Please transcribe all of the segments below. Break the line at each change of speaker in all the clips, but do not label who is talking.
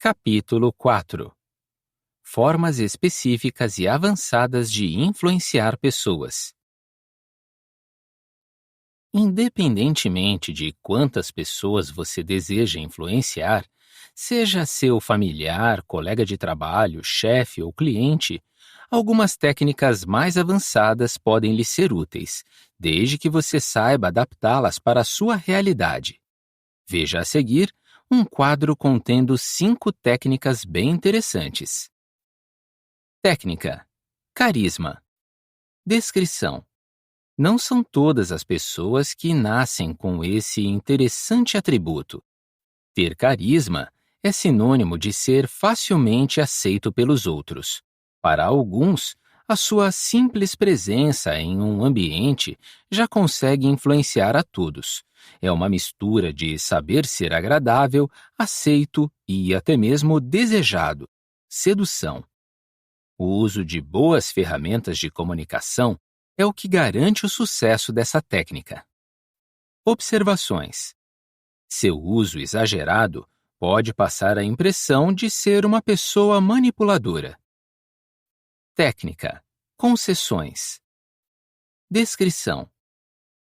Capítulo 4. Formas específicas e avançadas de influenciar pessoas. Independentemente de quantas pessoas você deseja influenciar, seja seu familiar, colega de trabalho, chefe ou cliente, algumas técnicas mais avançadas podem lhe ser úteis, desde que você saiba adaptá-las para a sua realidade. Veja a seguir um quadro contendo 5 técnicas bem interessantes. Técnica: carisma. Descrição: não são todas as pessoas que nascem com esse interessante atributo. Ter carisma é sinônimo de ser facilmente aceito pelos outros. Para alguns, a sua simples presença em um ambiente já consegue influenciar a todos. É uma mistura de saber ser agradável, aceito e até mesmo desejado. Sedução. O uso de boas ferramentas de comunicação é o que garante o sucesso dessa técnica. Observações. Seu uso exagerado pode passar a impressão de ser uma pessoa manipuladora. Técnica: concessões. Descrição: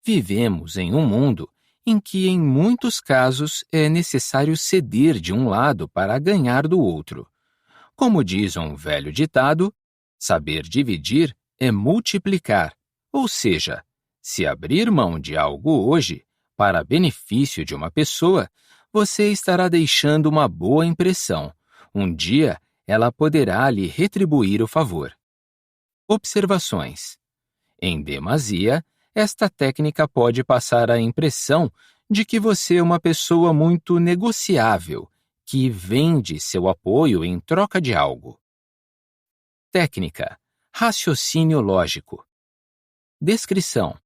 vivemos em um mundo em que, em muitos casos, é necessário ceder de um lado para ganhar do outro. Como diz um velho ditado, saber dividir é multiplicar, ou seja, se abrir mão de algo hoje, para benefício de uma pessoa, você estará deixando uma boa impressão. Um dia, ela poderá lhe retribuir o favor. Observações. Em demasia, esta técnica pode passar a impressão de que você é uma pessoa muito negociável, que vende seu apoio em troca de algo. Técnica: raciocínio lógico. Descrição: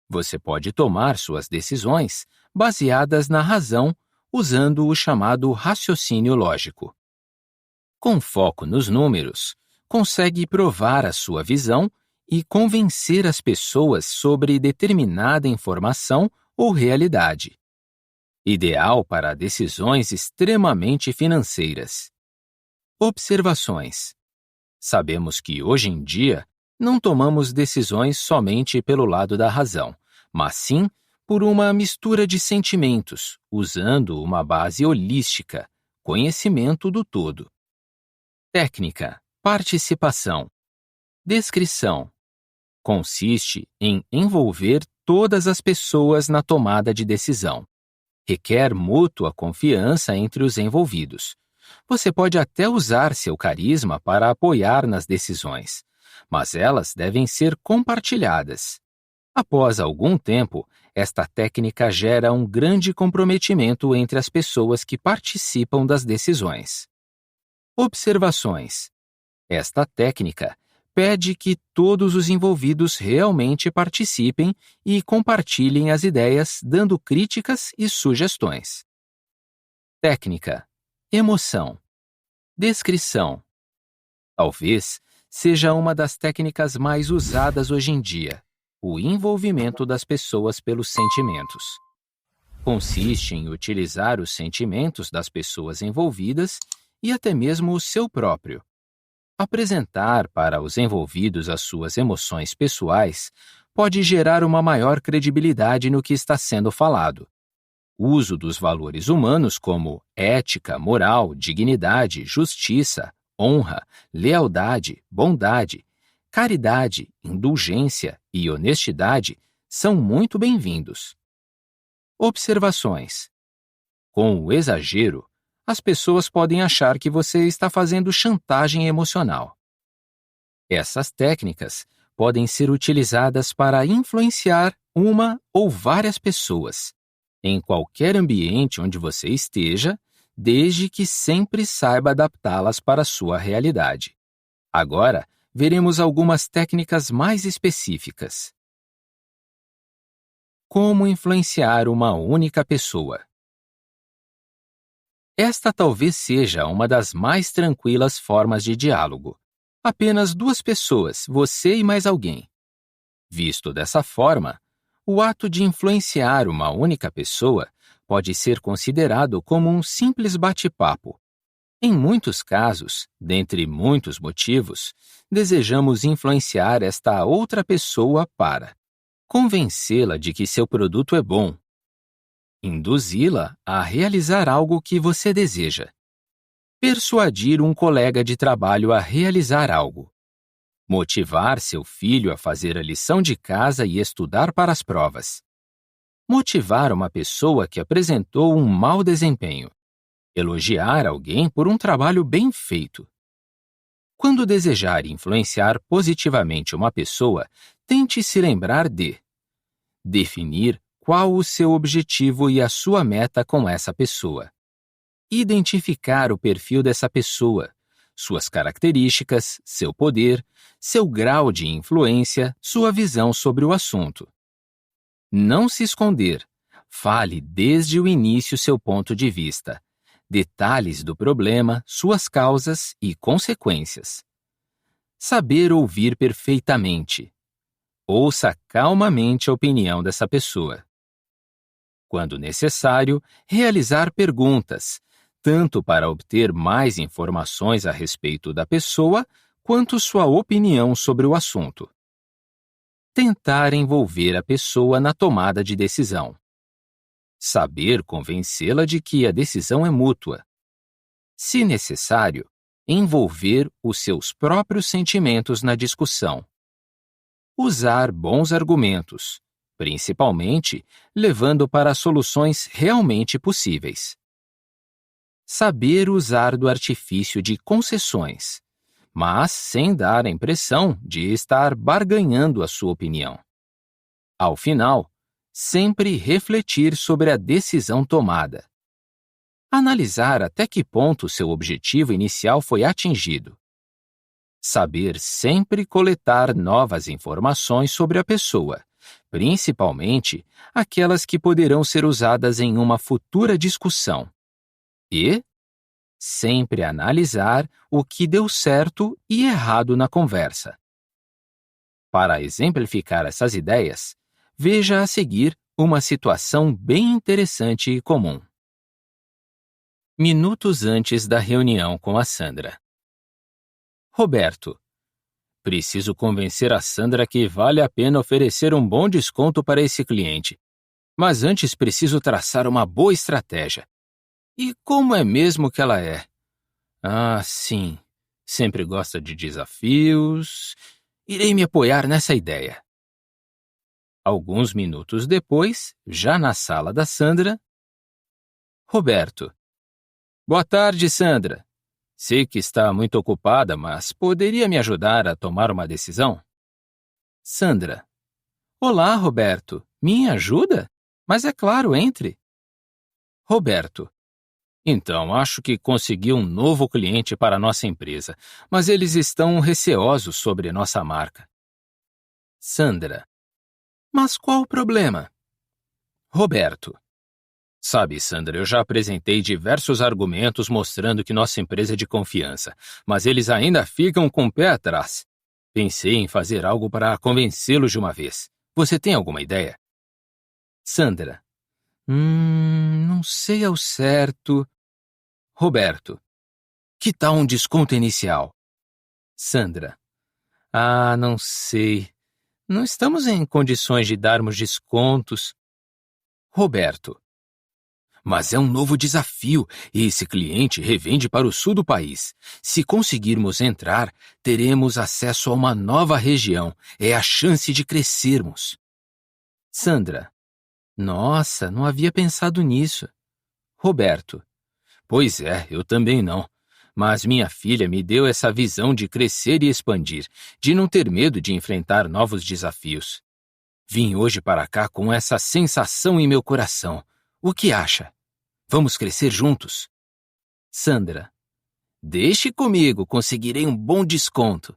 você pode tomar suas decisões baseadas na razão usando o chamado raciocínio lógico. Com foco nos números, consegue provar a sua visão e convencer as pessoas sobre determinada informação ou realidade. Ideal para decisões extremamente financeiras. Observações. Sabemos que hoje em dia não tomamos decisões somente pelo lado da razão, mas sim por uma mistura de sentimentos, usando uma base holística, conhecimento do todo. Técnica: participação. Descrição: consiste em envolver todas as pessoas na tomada de decisão. Requer mútua confiança entre os envolvidos. Você pode até usar seu carisma para apoiar nas decisões, mas elas devem ser compartilhadas. Após algum tempo, esta técnica gera um grande comprometimento entre as pessoas que participam das decisões. Observações. Esta técnica pede que todos os envolvidos realmente participem e compartilhem as ideias, dando críticas e sugestões. Técnica: emoção. Descrição: talvez seja uma das técnicas mais usadas hoje em dia, o envolvimento das pessoas pelos sentimentos. Consiste em utilizar os sentimentos das pessoas envolvidas e até mesmo o seu próprio. Apresentar para os envolvidos as suas emoções pessoais pode gerar uma maior credibilidade no que está sendo falado. O uso dos valores humanos como ética, moral, dignidade, justiça, honra, lealdade, bondade, caridade, indulgência e honestidade são muito bem-vindos. Observações. Com o exagero, as pessoas podem achar que você está fazendo chantagem emocional. Essas técnicas podem ser utilizadas para influenciar uma ou várias pessoas, em qualquer ambiente onde você esteja, desde que sempre saiba adaptá-las para a sua realidade. Agora, veremos algumas técnicas mais específicas. Como influenciar uma única pessoa? Esta talvez seja uma das mais tranquilas formas de diálogo. Apenas 2 pessoas, você e mais alguém. Visto dessa forma, o ato de influenciar uma única pessoa pode ser considerado como um simples bate-papo. Em muitos casos, dentre muitos motivos, desejamos influenciar esta outra pessoa para convencê-la de que seu produto é bom, induzi-la a realizar algo que você deseja, persuadir um colega de trabalho a realizar algo, motivar seu filho a fazer a lição de casa e estudar para as provas, motivar uma pessoa que apresentou um mau desempenho, elogiar alguém por um trabalho bem feito. Quando desejar influenciar positivamente uma pessoa, tente se lembrar de definir qual o seu objetivo e a sua meta com essa pessoa. Identificar o perfil dessa pessoa, suas características, seu poder, seu grau de influência, sua visão sobre o assunto. Não se esconder. Fale desde o início seu ponto de vista. Detalhes do problema, suas causas e consequências. Saber ouvir perfeitamente. Ouça calmamente a opinião dessa pessoa. Quando necessário, realizar perguntas, tanto para obter mais informações a respeito da pessoa, quanto sua opinião sobre o assunto. Tentar envolver a pessoa na tomada de decisão. Saber convencê-la de que a decisão é mútua. Se necessário, envolver os seus próprios sentimentos na discussão. Usar bons argumentos, principalmente levando para soluções realmente possíveis. Saber usar do artifício de concessões, mas sem dar a impressão de estar barganhando a sua opinião. Ao final, sempre refletir sobre a decisão tomada. Analisar até que ponto seu objetivo inicial foi atingido. Saber sempre coletar novas informações sobre a pessoa, principalmente aquelas que poderão ser usadas em uma futura discussão. E sempre analisar o que deu certo e errado na conversa. Para exemplificar essas ideias, veja a seguir uma situação bem interessante e comum. Minutos antes da reunião com a Sandra. Roberto: preciso convencer a Sandra que vale a pena oferecer um bom desconto para esse cliente. Mas antes preciso traçar uma boa estratégia. E como é mesmo que ela é? Ah, sim. Sempre gosta de desafios. Irei me apoiar nessa ideia. Alguns minutos depois, já na sala da Sandra. Roberto: boa tarde, Sandra. Sei que está muito ocupada, mas poderia me ajudar a tomar uma decisão? Sandra: olá, Roberto. Me ajuda? Mas é claro, entre. Roberto: então, acho que consegui um novo cliente para a nossa empresa, mas eles estão receosos sobre nossa marca. Sandra: mas qual o problema? Roberto: sabe, Sandra, eu já apresentei diversos argumentos mostrando que nossa empresa é de confiança, mas eles ainda ficam com o pé atrás. Pensei em fazer algo para convencê-los de uma vez. Você tem alguma ideia? Sandra: não sei ao certo. Roberto: que tal um desconto inicial? Sandra: ah, não sei. Não estamos em condições de darmos descontos. Roberto: mas é um novo desafio e esse cliente revende para o sul do país. Se conseguirmos entrar, teremos acesso a uma nova região. É a chance de crescermos. Sandra: nossa, não havia pensado nisso. Roberto: pois é, eu também não. Mas minha filha me deu essa visão de crescer e expandir, de não ter medo de enfrentar novos desafios. Vim hoje para cá com essa sensação em meu coração. O que acha? Vamos crescer juntos? Sandra: deixe comigo, conseguirei um bom desconto.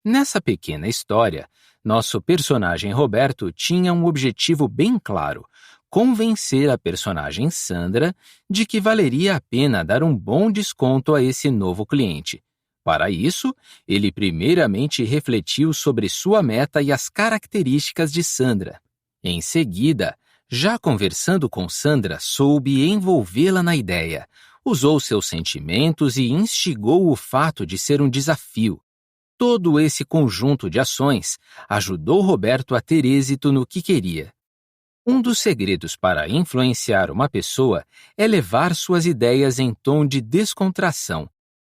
Nessa pequena história, nosso personagem Roberto tinha um objetivo bem claro: convencer a personagem Sandra de que valeria a pena dar um bom desconto a esse novo cliente. Para isso, ele primeiramente refletiu sobre sua meta e as características de Sandra. Em seguida, já conversando com Sandra, soube envolvê-la na ideia, Usou seus sentimentos e instigou o fato de ser um desafio. Todo esse conjunto de ações ajudou Roberto a ter êxito no que queria. Um dos segredos para influenciar uma pessoa é levar suas ideias em tom de descontração,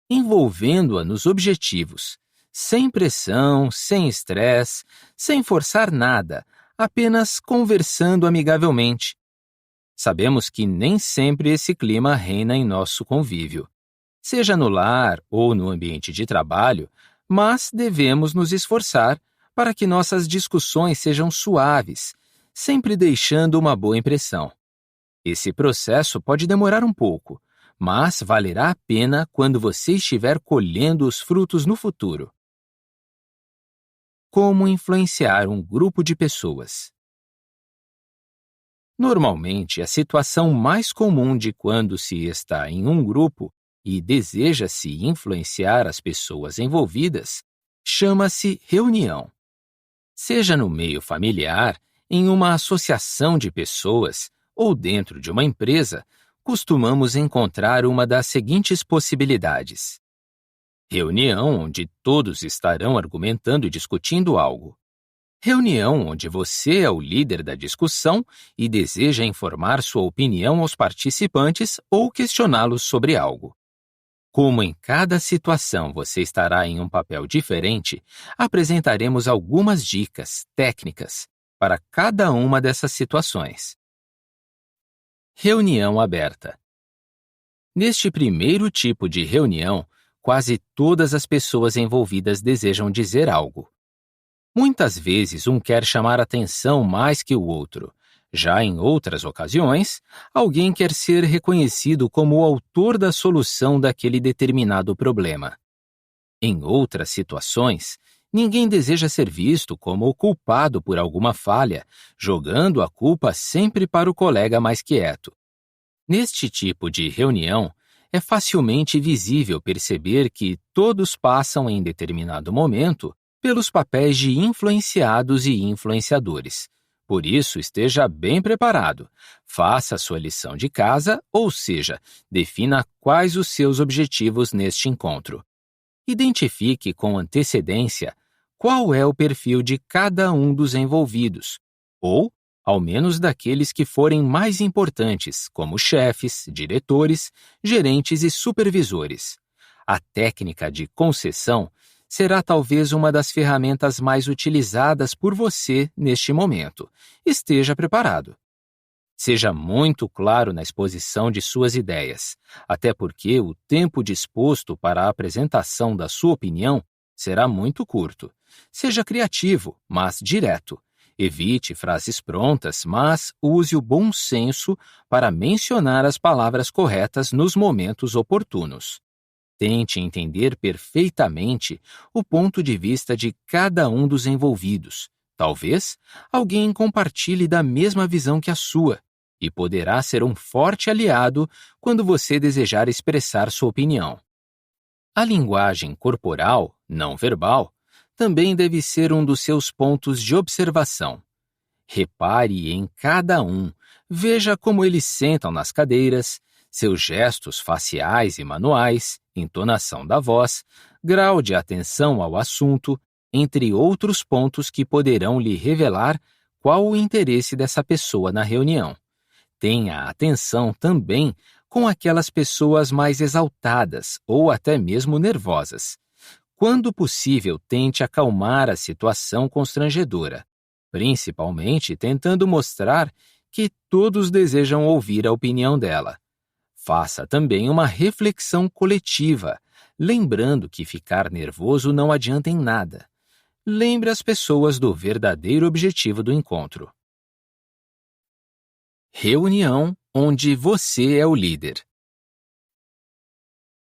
envolvendo-a nos objetivos, sem pressão, sem estresse, sem forçar nada, apenas conversando amigavelmente. Sabemos que nem sempre esse clima reina em nosso convívio, seja no lar ou no ambiente de trabalho, mas devemos nos esforçar para que nossas discussões sejam suaves, sempre deixando uma boa impressão. Esse processo pode demorar um pouco, mas valerá a pena quando você estiver colhendo os frutos no futuro. Como influenciar um grupo de pessoas? Normalmente, a situação mais comum de quando se está em um grupo e deseja-se influenciar as pessoas envolvidas chama-se reunião. Seja no meio familiar, em uma associação de pessoas ou dentro de uma empresa, costumamos encontrar uma das seguintes possibilidades: reunião onde todos estarão argumentando e discutindo algo. Reunião onde você é o líder da discussão e deseja informar sua opinião aos participantes ou questioná-los sobre algo. Como em cada situação você estará em um papel diferente, apresentaremos algumas dicas, técnicas, para cada uma dessas situações. Reunião aberta. Neste primeiro tipo de reunião, quase todas as pessoas envolvidas desejam dizer algo. Muitas vezes um quer chamar atenção mais que o outro. Já em outras ocasiões, alguém quer ser reconhecido como o autor da solução daquele determinado problema. Em outras situações, ninguém deseja ser visto como o culpado por alguma falha, jogando a culpa sempre para o colega mais quieto. Neste tipo de reunião, é facilmente visível perceber que todos passam em determinado momento pelos papéis de influenciados e influenciadores. Por isso, esteja bem preparado. Faça a sua lição de casa, ou seja, defina quais os seus objetivos neste encontro. Identifique com antecedência qual é o perfil de cada um dos envolvidos, ou, ao menos daqueles que forem mais importantes, como chefes, diretores, gerentes e supervisores. A técnica de concessão será talvez uma das ferramentas mais utilizadas por você neste momento. Esteja preparado. Seja muito claro na exposição de suas ideias, até porque o tempo disposto para a apresentação da sua opinião será muito curto. Seja criativo, mas direto. Evite frases prontas, mas use o bom senso para mencionar as palavras corretas nos momentos oportunos. Tente entender perfeitamente o ponto de vista de cada um dos envolvidos. Talvez alguém compartilhe da mesma visão que a sua e poderá ser um forte aliado quando você desejar expressar sua opinião. A linguagem corporal, não verbal, também deve ser um dos seus pontos de observação. Repare em cada um, veja como eles sentam nas cadeiras, seus gestos faciais e manuais, entonação da voz, grau de atenção ao assunto, entre outros pontos que poderão lhe revelar qual o interesse dessa pessoa na reunião. Tenha atenção também com aquelas pessoas mais exaltadas ou até mesmo nervosas. Quando possível, tente acalmar a situação constrangedora, principalmente tentando mostrar que todos desejam ouvir a opinião dela. Faça também uma reflexão coletiva, lembrando que ficar nervoso não adianta em nada. Lembre as pessoas do verdadeiro objetivo do encontro. Reunião onde você é o líder.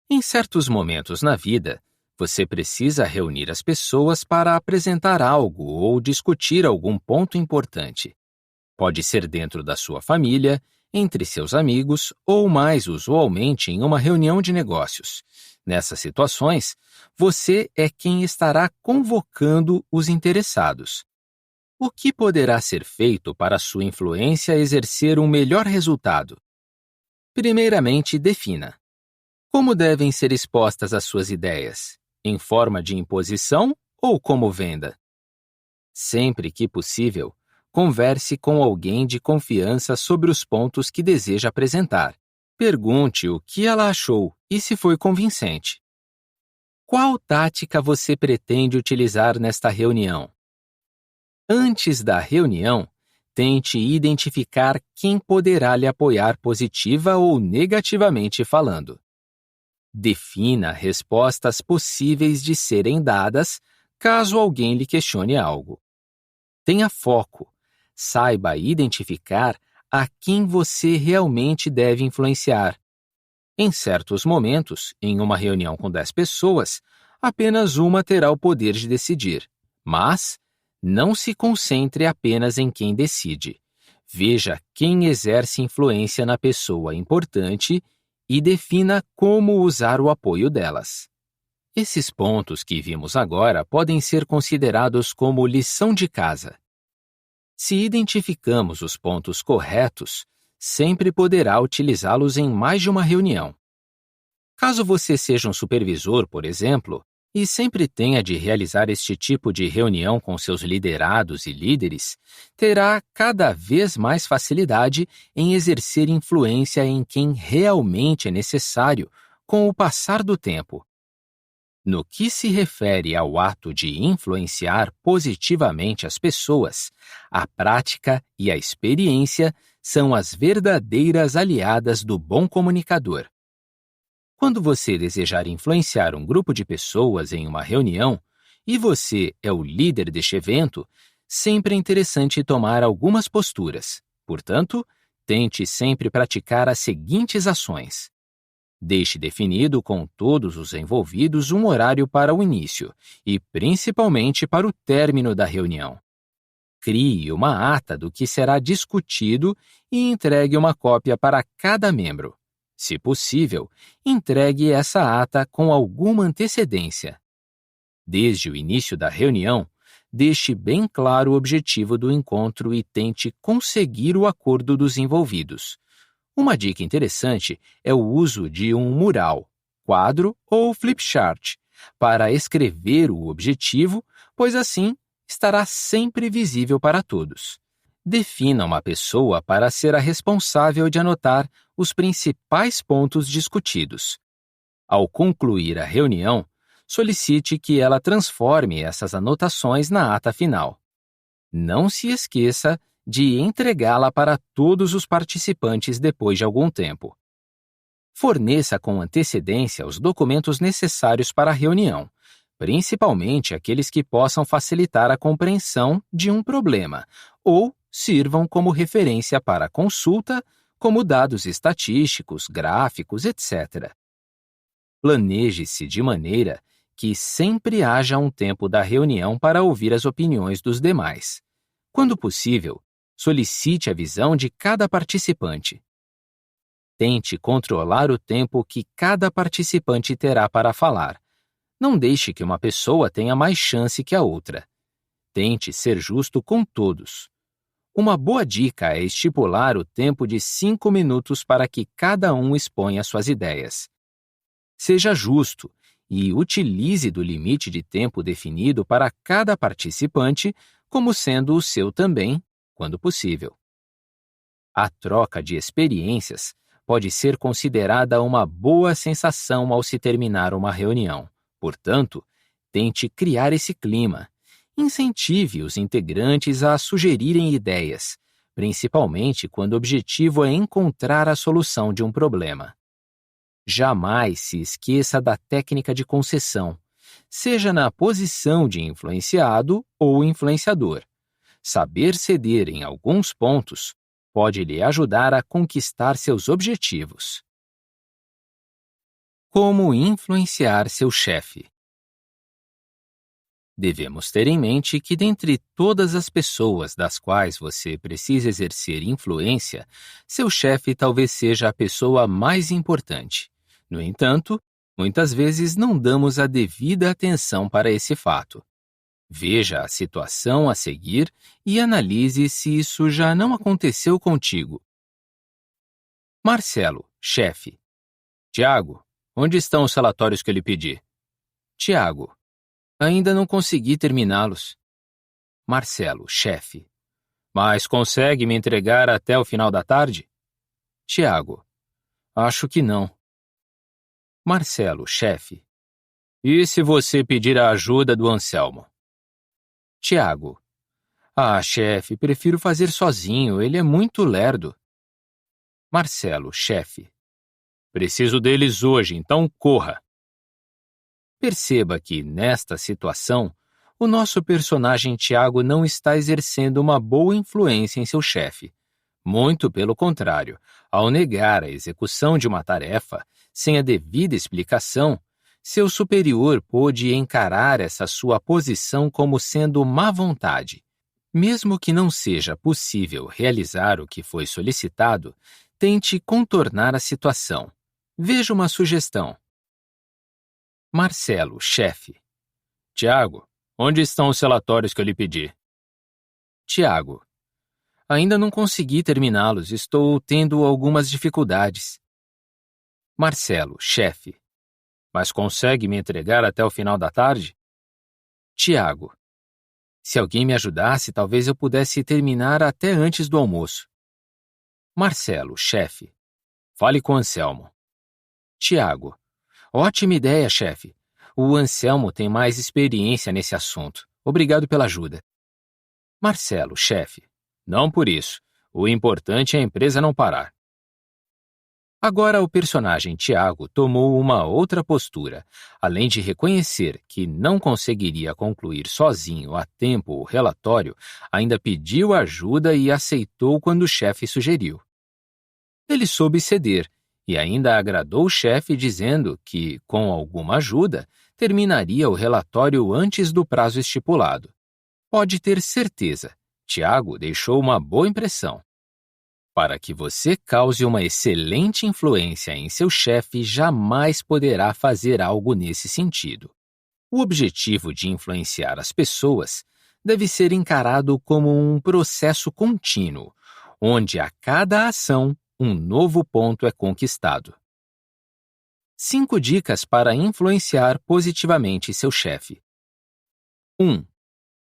Em certos momentos na vida, você precisa reunir as pessoas para apresentar algo ou discutir algum ponto importante. Pode ser dentro da sua família, entre seus amigos ou, mais usualmente, em uma reunião de negócios. Nessas situações, você é quem estará convocando os interessados. O que poderá ser feito para sua influência exercer um melhor resultado? Primeiramente, defina Como devem ser expostas as suas ideias? Em forma de imposição ou como venda? Sempre que possível, converse com alguém de confiança sobre os pontos que deseja apresentar. Pergunte o que ela achou e se foi convincente. Qual tática você pretende utilizar nesta reunião? Antes da reunião, tente identificar quem poderá lhe apoiar positiva ou negativamente falando. Defina respostas possíveis de serem dadas caso alguém lhe questione algo. Tenha foco. Saiba identificar a quem você realmente deve influenciar. Em certos momentos, em uma reunião com 10 pessoas, apenas uma terá o poder de decidir. Mas não se concentre apenas em quem decide. Veja quem exerce influência na pessoa importante e defina como usar o apoio delas. Esses pontos que vimos agora podem ser considerados como lição de casa. Se identificamos os pontos corretos, sempre poderá utilizá-los em mais de uma reunião. Caso você seja um supervisor, por exemplo, e sempre tenha de realizar este tipo de reunião com seus liderados e líderes, terá cada vez mais facilidade em exercer influência em quem realmente é necessário com o passar do tempo. No que se refere ao ato de influenciar positivamente as pessoas, a prática e a experiência são as verdadeiras aliadas do bom comunicador. Quando você desejar influenciar um grupo de pessoas em uma reunião e você é o líder deste evento, sempre é interessante tomar algumas posturas. Portanto, tente sempre praticar as seguintes ações. Deixe definido com todos os envolvidos um horário para o início e, principalmente, para o término da reunião. Crie uma ata do que será discutido e entregue uma cópia para cada membro. Se possível, entregue essa ata com alguma antecedência. Desde o início da reunião, deixe bem claro o objetivo do encontro e tente conseguir o acordo dos envolvidos. Uma dica interessante é o uso de um mural, quadro ou flipchart para escrever o objetivo, pois assim estará sempre visível para todos. Defina uma pessoa para ser a responsável de anotar os principais pontos discutidos. Ao concluir a reunião, solicite que ela transforme essas anotações na ata final. Não se esqueça de entregá-la para todos os participantes depois de algum tempo. Forneça com antecedência os documentos necessários para a reunião, principalmente aqueles que possam facilitar a compreensão de um problema ou sirvam como referência para a consulta, como dados estatísticos, gráficos, etc. Planeje-se de maneira que sempre haja um tempo da reunião para ouvir as opiniões dos demais. Quando possível, solicite a visão de cada participante. Tente controlar o tempo que cada participante terá para falar. Não deixe que uma pessoa tenha mais chance que a outra. Tente ser justo com todos. Uma boa dica é estipular o tempo de 5 minutos para que cada um exponha suas ideias. Seja justo e utilize do limite de tempo definido para cada participante como sendo o seu também, quando possível. A troca de experiências pode ser considerada uma boa sensação ao se terminar uma reunião. Portanto, tente criar esse clima. Incentive os integrantes a sugerirem ideias, principalmente quando o objetivo é encontrar a solução de um problema. Jamais se esqueça da técnica de concessão, seja na posição de influenciado ou influenciador. Saber ceder em alguns pontos pode lhe ajudar a conquistar seus objetivos. Como influenciar seu chefe? Devemos ter em mente que, dentre todas as pessoas das quais você precisa exercer influência, seu chefe talvez seja a pessoa mais importante. No entanto, muitas vezes não damos a devida atenção para esse fato. Veja a situação a seguir e analise se isso já não aconteceu contigo. Marcelo, chefe. Tiago, onde estão os relatórios que eu lhe pedi? Tiago: ainda não consegui terminá-los. Marcelo, chefe: mas consegue me entregar até o final da tarde? Tiago: acho que não. Marcelo, chefe: e se você pedir a ajuda do Anselmo? Tiago: ah, chefe, prefiro fazer sozinho, ele é muito lerdo. Marcelo, chefe: preciso deles hoje, então corra. Perceba que, nesta situação, o nosso personagem Tiago não está exercendo uma boa influência em seu chefe. Muito pelo contrário, ao negar a execução de uma tarefa sem a devida explicação, seu superior pôde encarar essa sua posição como sendo má vontade. Mesmo que não seja possível realizar o que foi solicitado, tente contornar a situação. Veja uma sugestão. Marcelo, chefe: Tiago, onde estão os relatórios que eu lhe pedi? Tiago: ainda não consegui terminá-los, estou tendo algumas dificuldades. Marcelo, chefe: mas consegue me entregar até o final da tarde? Tiago: se alguém me ajudasse, talvez eu pudesse terminar até antes do almoço. Marcelo, chefe: fale com Anselmo. Tiago: ótima ideia, chefe. O Anselmo tem mais experiência nesse assunto. Obrigado pela ajuda. Marcelo, chefe: não por isso. O importante é a empresa não parar. Agora o personagem Tiago tomou uma outra postura. Além de reconhecer que não conseguiria concluir sozinho a tempo o relatório, ainda pediu ajuda e aceitou quando o chefe sugeriu. Ele soube ceder e ainda agradou o chefe dizendo que, com alguma ajuda, terminaria o relatório antes do prazo estipulado. Pode ter certeza, Tiago deixou uma boa impressão. Para que você cause uma excelente influência em seu chefe, jamais poderá fazer algo nesse sentido. O objetivo de influenciar as pessoas deve ser encarado como um processo contínuo, onde a cada ação um novo ponto é conquistado. 5 dicas para influenciar positivamente seu chefe. 1.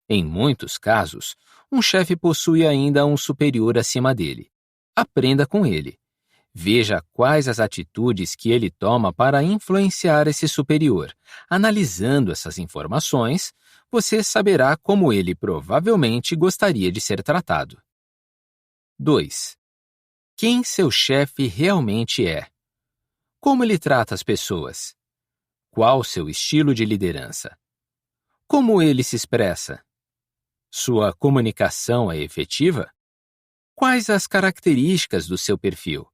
Em muitos casos, um chefe possui ainda um superior acima dele. Aprenda com ele. Veja quais as atitudes que ele toma para influenciar esse superior. Analisando essas informações, você saberá como ele provavelmente gostaria de ser tratado. 2. Quem seu chefe realmente é? Como ele trata as pessoas? Qual seu estilo de liderança? Como ele se expressa? Sua comunicação é efetiva? Quais as características do seu perfil?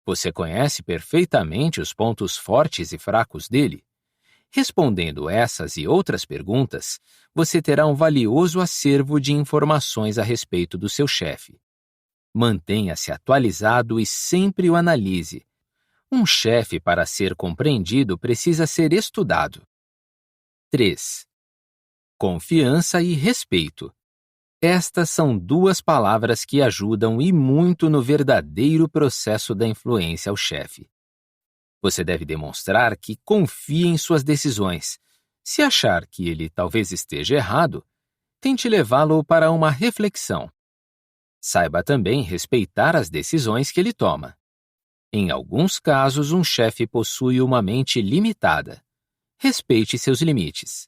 Você conhece perfeitamente os pontos fortes e fracos dele? Respondendo essas e outras perguntas, você terá um valioso acervo de informações a respeito do seu chefe. Mantenha-se atualizado e sempre o analise. Um chefe, para ser compreendido, precisa ser estudado. 3. Confiança e respeito. Estas são 2 palavras que ajudam e muito no verdadeiro processo da influência ao chefe. Você deve demonstrar que confia em suas decisões. Se achar que ele talvez esteja errado, tente levá-lo para uma reflexão. Saiba também respeitar as decisões que ele toma. Em alguns casos, um chefe possui uma mente limitada. Respeite seus limites.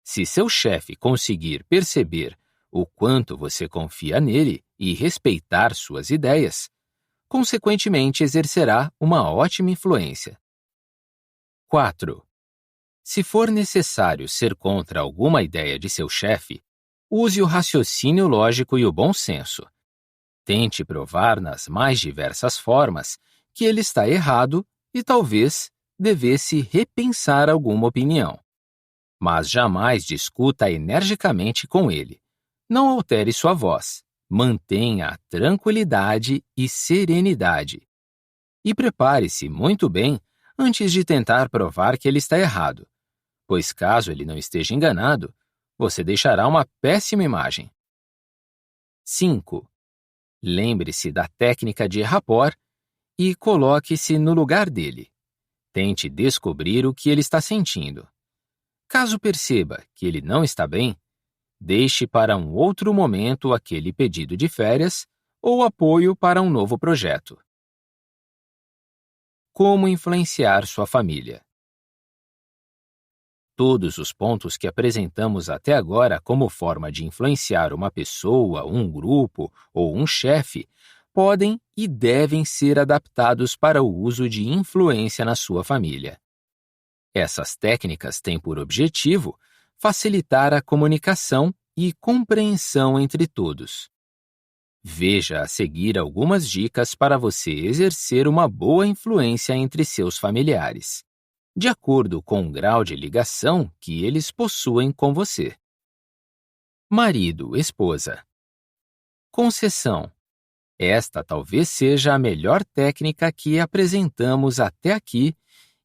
Se seu chefe conseguir perceber o quanto você confia nele e respeitar suas ideias, consequentemente exercerá uma ótima influência. 4. Se for necessário ser contra alguma ideia de seu chefe, use o raciocínio lógico e o bom senso. Tente provar nas mais diversas formas que ele está errado e talvez devesse repensar alguma opinião. Mas jamais discuta energicamente com ele. Não altere sua voz. Mantenha a tranquilidade e serenidade. E prepare-se muito bem antes de tentar provar que ele está errado, pois caso ele não esteja enganado, você deixará uma péssima imagem. 5. Lembre-se da técnica de rapport e coloque-se no lugar dele. Tente descobrir o que ele está sentindo. Caso perceba que ele não está bem, deixe para um outro momento aquele pedido de férias ou apoio para um novo projeto. Como influenciar sua família? Todos os pontos que apresentamos até agora como forma de influenciar uma pessoa, um grupo ou um chefe podem e devem ser adaptados para o uso de influência na sua família. Essas técnicas têm por objetivo facilitar a comunicação e compreensão entre todos. Veja a seguir algumas dicas para você exercer uma boa influência entre seus familiares, de acordo com o grau de ligação que eles possuem com você. Marido, esposa. Concessão. Esta talvez seja a melhor técnica que apresentamos até aqui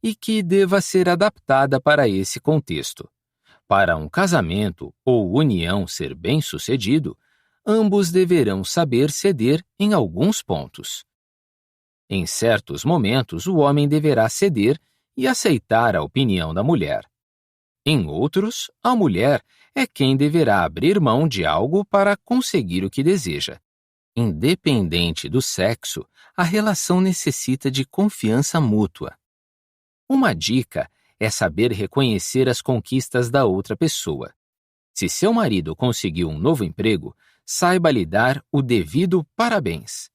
e que deva ser adaptada para esse contexto. Para um casamento ou união ser bem-sucedido, ambos deverão saber ceder em alguns pontos. Em certos momentos, o homem deverá ceder e aceitar a opinião da mulher. Em outros, a mulher é quem deverá abrir mão de algo para conseguir o que deseja. Independente do sexo, a relação necessita de confiança mútua. Uma dica é saber reconhecer as conquistas da outra pessoa. Se seu marido conseguiu um novo emprego, saiba lhe dar o devido parabéns.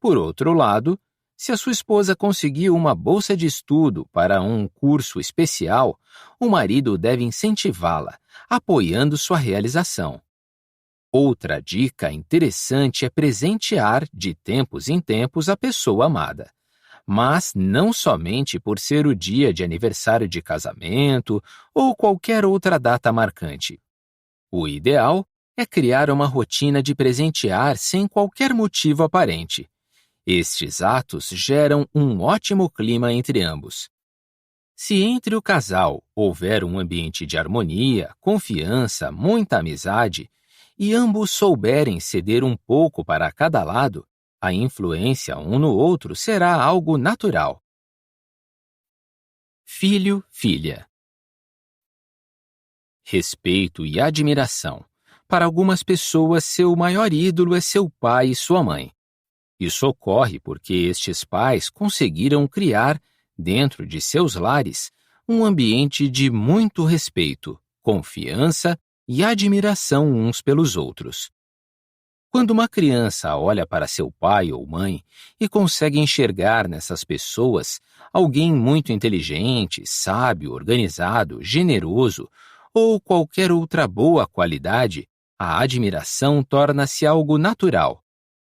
Por outro lado, se a sua esposa conseguiu uma bolsa de estudo para um curso especial, o marido deve incentivá-la, apoiando sua realização. Outra dica interessante é presentear de tempos em tempos a pessoa amada. Mas não somente por ser o dia de aniversário de casamento ou qualquer outra data marcante. O ideal é criar uma rotina de presentear sem qualquer motivo aparente. Estes atos geram um ótimo clima entre ambos. Se entre o casal houver um ambiente de harmonia, confiança, muita amizade, e ambos souberem ceder um pouco para cada lado, a influência um no outro será algo natural. Filho, filha. Respeito e admiração. Para algumas pessoas, seu maior ídolo é seu pai e sua mãe. Isso ocorre porque estes pais conseguiram criar, dentro de seus lares, um ambiente de muito respeito, confiança e admiração uns pelos outros. Quando uma criança olha para seu pai ou mãe e consegue enxergar nessas pessoas alguém muito inteligente, sábio, organizado, generoso ou qualquer outra boa qualidade, a admiração torna-se algo natural.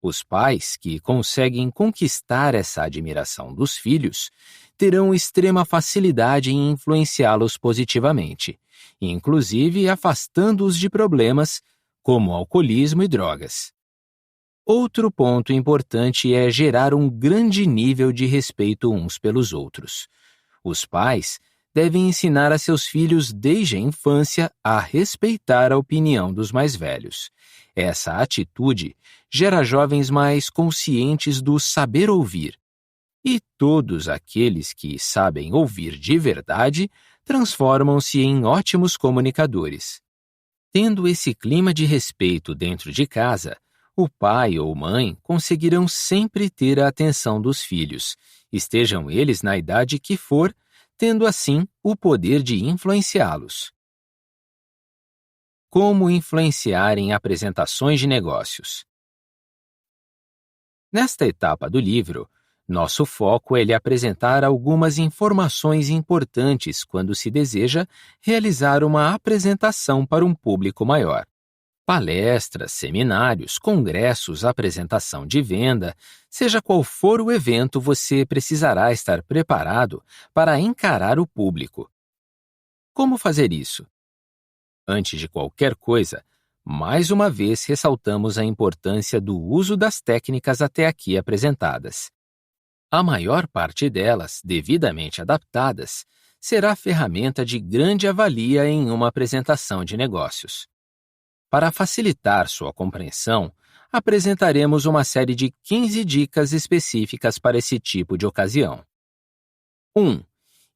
Os pais que conseguem conquistar essa admiração dos filhos terão extrema facilidade em influenciá-los positivamente, inclusive afastando-os de problemas como alcoolismo e drogas. Outro ponto importante é gerar um grande nível de respeito uns pelos outros. Os pais devem ensinar a seus filhos desde a infância a respeitar a opinião dos mais velhos. Essa atitude gera jovens mais conscientes do saber ouvir. E todos aqueles que sabem ouvir de verdade transformam-se em ótimos comunicadores. Tendo esse clima de respeito dentro de casa, o pai ou mãe conseguirão sempre ter a atenção dos filhos, estejam eles na idade que for, tendo assim o poder de influenciá-los. Como influenciar em apresentações de negócios? Nesta etapa do livro, nosso foco é lhe apresentar algumas informações importantes quando se deseja realizar uma apresentação para um público maior. Palestras, seminários, congressos, apresentação de venda, seja qual for o evento, você precisará estar preparado para encarar o público. Como fazer isso? Antes de qualquer coisa, mais uma vez ressaltamos a importância do uso das técnicas até aqui apresentadas. A maior parte delas, devidamente adaptadas, será ferramenta de grande avalia em uma apresentação de negócios. Para facilitar sua compreensão, apresentaremos uma série de 15 dicas específicas para esse tipo de ocasião. 1.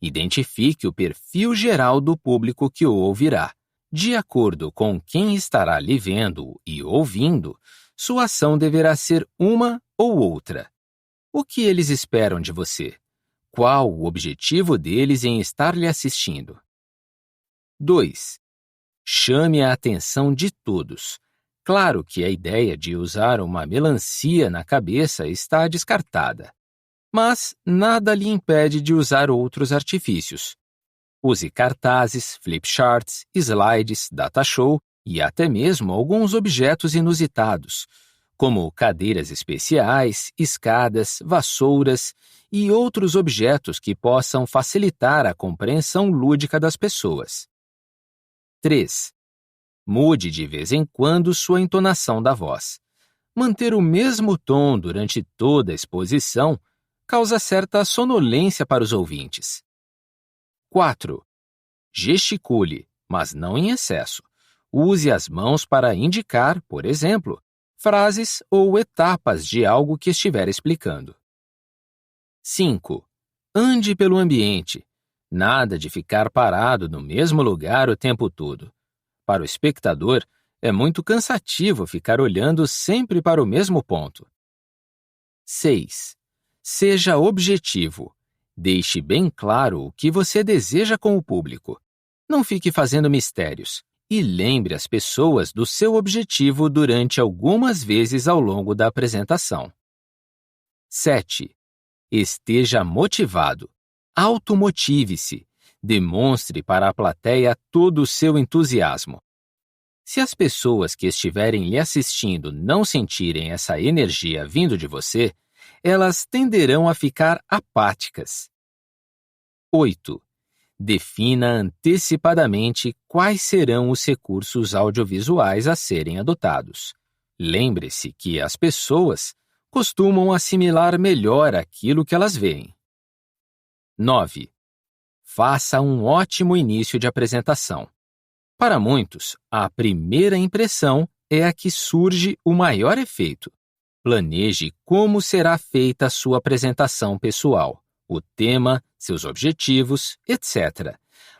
Identifique o perfil geral do público que o ouvirá. De acordo com quem estará lhe vendo e ouvindo, sua ação deverá ser uma ou outra. O que eles esperam de você? Qual o objetivo deles em estar lhe assistindo? 2. Chame a atenção de todos. Claro que a ideia de usar uma melancia na cabeça está descartada. Mas nada lhe impede de usar outros artifícios. Use cartazes, flipcharts, slides, datashow e até mesmo alguns objetos inusitados, como cadeiras especiais, escadas, vassouras e outros objetos que possam facilitar a compreensão lúdica das pessoas. 3. Mude de vez em quando sua entonação da voz. Manter o mesmo tom durante toda a exposição causa certa sonolência para os ouvintes. 4. Gesticule, mas não em excesso. Use as mãos para indicar, por exemplo, frases ou etapas de algo que estiver explicando. 5. Ande pelo ambiente. Nada de ficar parado no mesmo lugar o tempo todo. Para o espectador, é muito cansativo ficar olhando sempre para o mesmo ponto. 6. Seja objetivo. Deixe bem claro o que você deseja com o público. Não fique fazendo mistérios e lembre as pessoas do seu objetivo durante algumas vezes ao longo da apresentação. 7. Esteja motivado. Automotive-se. Demonstre para a plateia todo o seu entusiasmo. Se as pessoas que estiverem lhe assistindo não sentirem essa energia vindo de você, elas tenderão a ficar apáticas. 8. Defina antecipadamente quais serão os recursos audiovisuais a serem adotados. Lembre-se que as pessoas costumam assimilar melhor aquilo que elas veem. 9. Faça um ótimo início de apresentação. Para muitos, a primeira impressão é a que surge o maior efeito. Planeje como será feita a sua apresentação pessoal, o tema, seus objetivos, etc.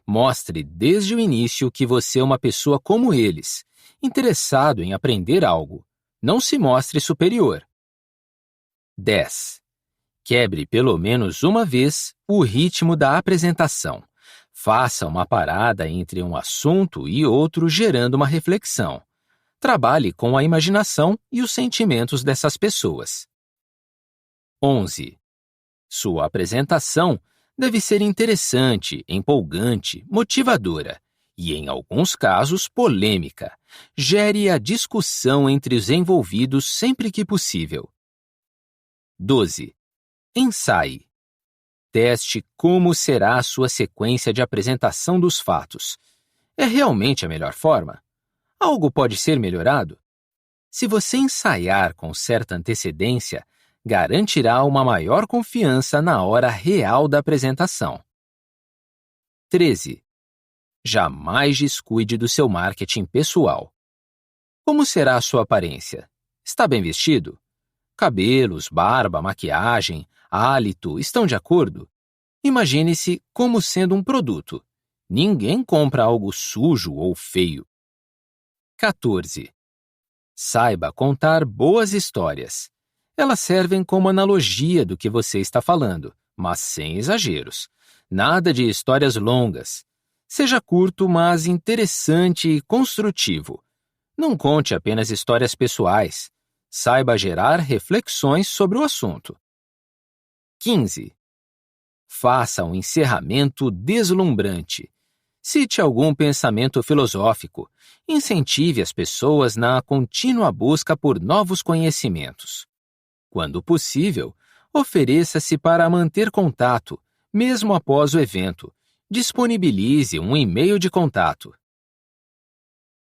Mostre desde o início que você é uma pessoa como eles, interessado em aprender algo. Não se mostre superior. 10. Quebre pelo menos uma vez o ritmo da apresentação. Faça uma parada entre um assunto e outro, gerando uma reflexão. Trabalhe com a imaginação e os sentimentos dessas pessoas. 11. Sua apresentação deve ser interessante, empolgante, motivadora e, em alguns casos, polêmica. Gere a discussão entre os envolvidos sempre que possível. 12. Ensaie. Teste como será a sua sequência de apresentação dos fatos. É realmente a melhor forma? Algo pode ser melhorado? Se você ensaiar com certa antecedência, garantirá uma maior confiança na hora real da apresentação. 13. Jamais descuide do seu marketing pessoal. Como será a sua aparência? Está bem vestido? Cabelos, barba, maquiagem, hálito estão de acordo? Imagine-se como sendo um produto. Ninguém compra algo sujo ou feio. 14. Saiba contar boas histórias. Elas servem como analogia do que você está falando, mas sem exageros. Nada de histórias longas. Seja curto, mas interessante e construtivo. Não conte apenas histórias pessoais. Saiba gerar reflexões sobre o assunto. 15. Faça um encerramento deslumbrante. Cite algum pensamento filosófico. Incentive as pessoas na contínua busca por novos conhecimentos. Quando possível, ofereça-se para manter contato, mesmo após o evento. Disponibilize um e-mail de contato.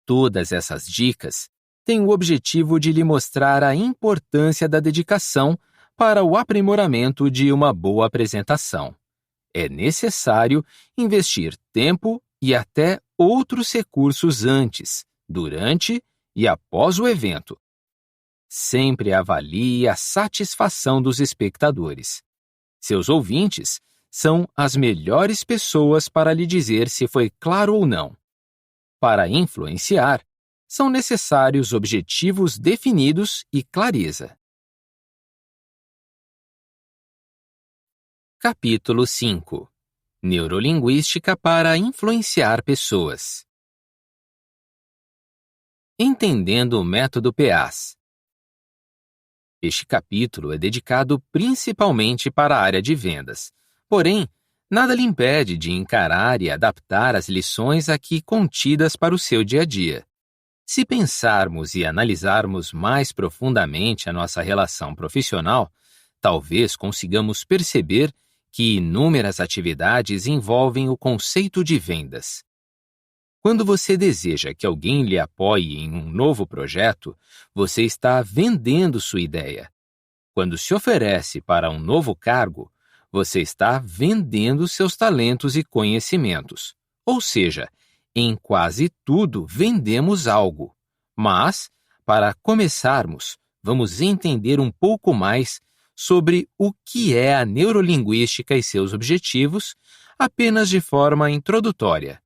Todas essas dicas têm o objetivo de lhe mostrar a importância da dedicação para o aprimoramento de uma boa apresentação. É necessário investir tempo e até outros recursos antes, durante e após o evento. Sempre avalie a satisfação dos espectadores. Seus ouvintes são as melhores pessoas para lhe dizer se foi claro ou não. Para influenciar, são necessários objetivos definidos e clareza. Capítulo 5. Neurolinguística para influenciar pessoas. Entendendo o método PEAS. Este capítulo é dedicado principalmente para a área de vendas. Porém, nada lhe impede de encarar e adaptar as lições aqui contidas para o seu dia a dia. Se pensarmos e analisarmos mais profundamente a nossa relação profissional, talvez consigamos perceber que inúmeras atividades envolvem o conceito de vendas. Quando você deseja que alguém lhe apoie em um novo projeto, você está vendendo sua ideia. Quando se oferece para um novo cargo, você está vendendo seus talentos e conhecimentos. Ou seja, em quase tudo vendemos algo. Mas, para começarmos, vamos entender um pouco mais sobre o que é a neurolinguística e seus objetivos, apenas de forma introdutória.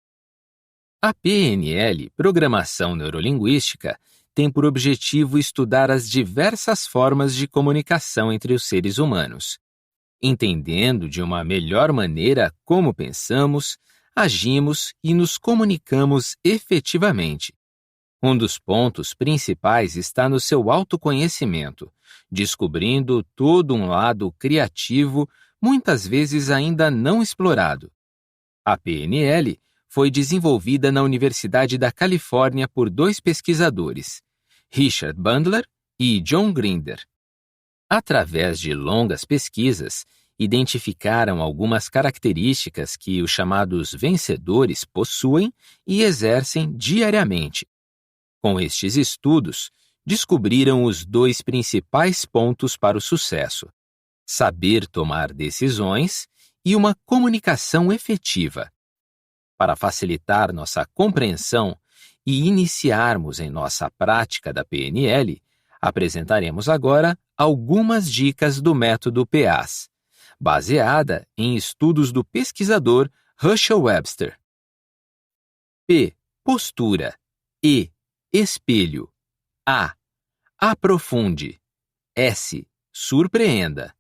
A PNL, Programação Neurolinguística, tem por objetivo estudar as diversas formas de comunicação entre os seres humanos, entendendo de uma melhor maneira como pensamos, agimos e nos comunicamos efetivamente. Um dos pontos principais está no seu autoconhecimento, descobrindo todo um lado criativo, muitas vezes ainda não explorado. A PNL foi desenvolvida na Universidade da Califórnia por dois pesquisadores, Richard Bandler e John Grinder. Através de longas pesquisas, identificaram algumas características que os chamados vencedores possuem e exercem diariamente. Com estes estudos, descobriram os dois principais pontos para o sucesso: saber tomar decisões e uma comunicação efetiva. Para facilitar nossa compreensão e iniciarmos em nossa prática da PNL, apresentaremos agora algumas dicas do método PEAS, baseada em estudos do pesquisador Herschel Webster. P. Postura. E. Espelho. A. Aprofunde. S. Surpreenda.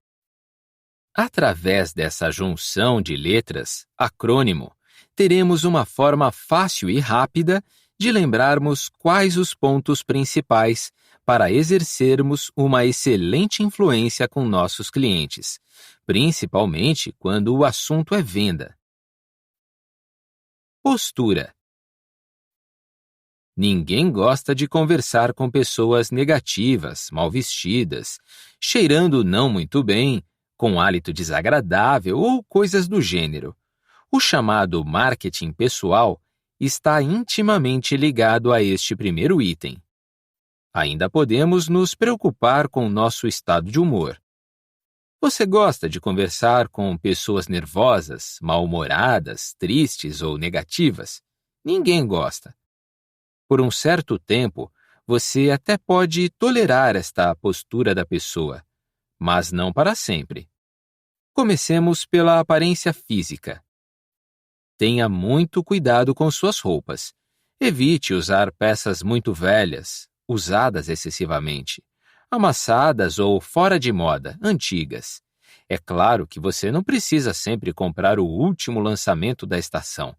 Através dessa junção de letras, acrônimo, teremos uma forma fácil e rápida de lembrarmos quais os pontos principais para exercermos uma excelente influência com nossos clientes, principalmente quando o assunto é venda. Postura. Ninguém gosta de conversar com pessoas negativas, mal vestidas, cheirando não muito bem, com hálito desagradável ou coisas do gênero. O chamado marketing pessoal está intimamente ligado a este primeiro item. Ainda podemos nos preocupar com nosso estado de humor. Você gosta de conversar com pessoas nervosas, mal-humoradas, tristes ou negativas? Ninguém gosta. Por um certo tempo, você até pode tolerar esta postura da pessoa, mas não para sempre. Comecemos pela aparência física. Tenha muito cuidado com suas roupas. Evite usar peças muito velhas, usadas excessivamente, amassadas ou fora de moda, antigas. É claro que você não precisa sempre comprar o último lançamento da estação,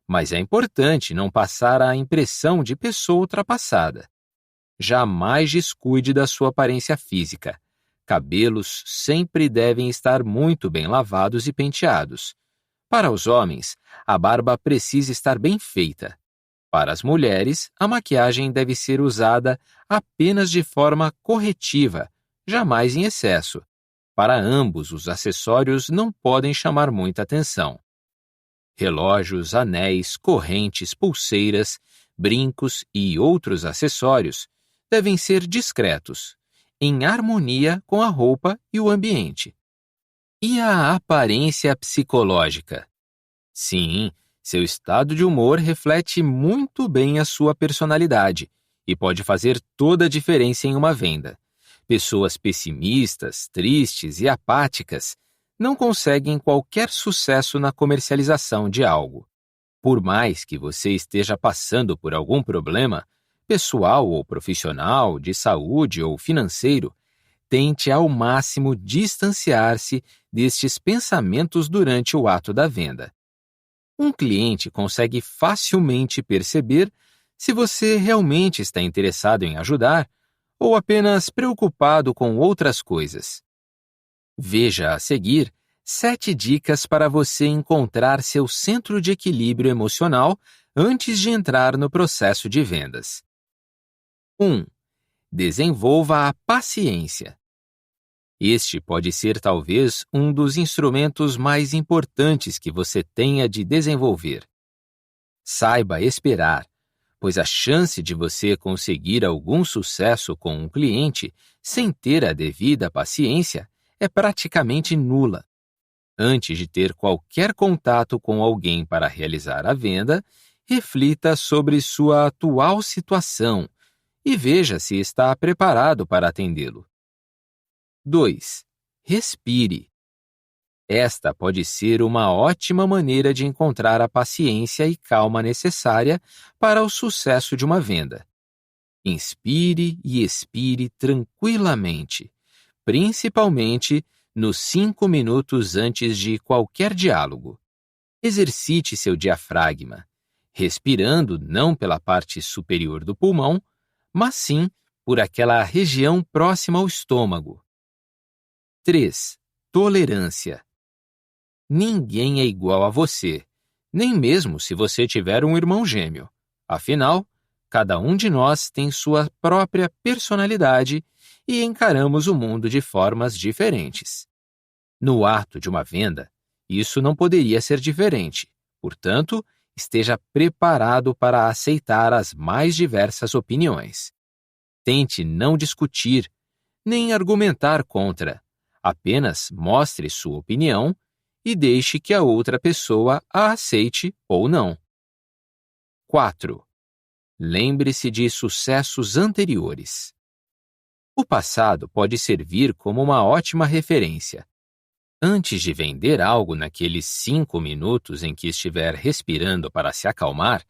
mas é importante não passar a impressão de pessoa ultrapassada. Jamais descuide da sua aparência física. Cabelos sempre devem estar muito bem lavados e penteados. Para os homens, a barba precisa estar bem feita. Para as mulheres, a maquiagem deve ser usada apenas de forma corretiva, jamais em excesso. Para ambos, os acessórios não podem chamar muita atenção. Relógios, anéis, correntes, pulseiras, brincos e outros acessórios devem ser discretos, em harmonia com a roupa e o ambiente. E a aparência psicológica? Sim, seu estado de humor reflete muito bem a sua personalidade e pode fazer toda a diferença em uma venda. Pessoas pessimistas, tristes e apáticas não conseguem qualquer sucesso na comercialização de algo. Por mais que você esteja passando por algum problema, pessoal ou profissional, de saúde ou financeiro, tente ao máximo distanciar-se destes pensamentos durante o ato da venda. Um cliente consegue facilmente perceber se você realmente está interessado em ajudar ou apenas preocupado com outras coisas. Veja a seguir 7 dicas para você encontrar seu centro de equilíbrio emocional antes de entrar no processo de vendas. 1. Desenvolva a paciência. Este pode ser talvez um dos instrumentos mais importantes que você tenha de desenvolver. Saiba esperar, pois a chance de você conseguir algum sucesso com um cliente sem ter a devida paciência é praticamente nula. Antes de ter qualquer contato com alguém para realizar a venda, reflita sobre sua atual situação e veja se está preparado para atendê-lo. 2. Respire. Esta pode ser uma ótima maneira de encontrar a paciência e calma necessária para o sucesso de uma venda. Inspire e expire tranquilamente, principalmente nos 5 minutos antes de qualquer diálogo. Exercite seu diafragma, respirando não pela parte superior do pulmão, mas sim por aquela região próxima ao estômago. 3. Tolerância. Ninguém é igual a você, nem mesmo se você tiver um irmão gêmeo. Afinal, cada um de nós tem sua própria personalidade e encaramos o mundo de formas diferentes. No ato de uma venda, isso não poderia ser diferente. Portanto, esteja preparado para aceitar as mais diversas opiniões. Tente não discutir, nem argumentar contra. Apenas mostre sua opinião e deixe que a outra pessoa a aceite ou não. 4. Lembre-se de sucessos anteriores. O passado pode servir como uma ótima referência. Antes de vender algo naqueles 5 minutos em que estiver respirando para se acalmar,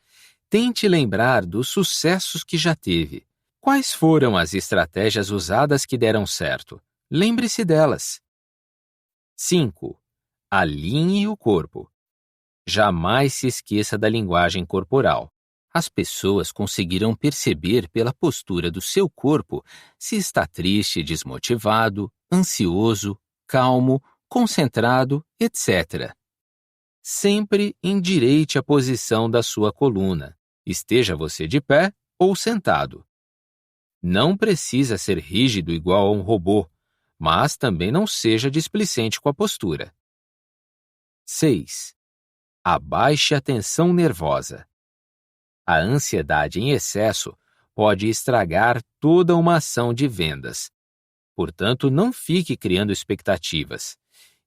tente lembrar dos sucessos que já teve. Quais foram as estratégias usadas que deram certo? Lembre-se delas. 5. Alinhe o corpo. Jamais se esqueça da linguagem corporal. As pessoas conseguirão perceber pela postura do seu corpo se está triste, desmotivado, ansioso, calmo, concentrado, etc. Sempre endireite a posição da sua coluna, esteja você de pé ou sentado. Não precisa ser rígido igual a um robô, mas também não seja displicente com a postura. 6. Abaixe a tensão nervosa. A ansiedade em excesso pode estragar toda uma ação de vendas. Portanto, não fique criando expectativas.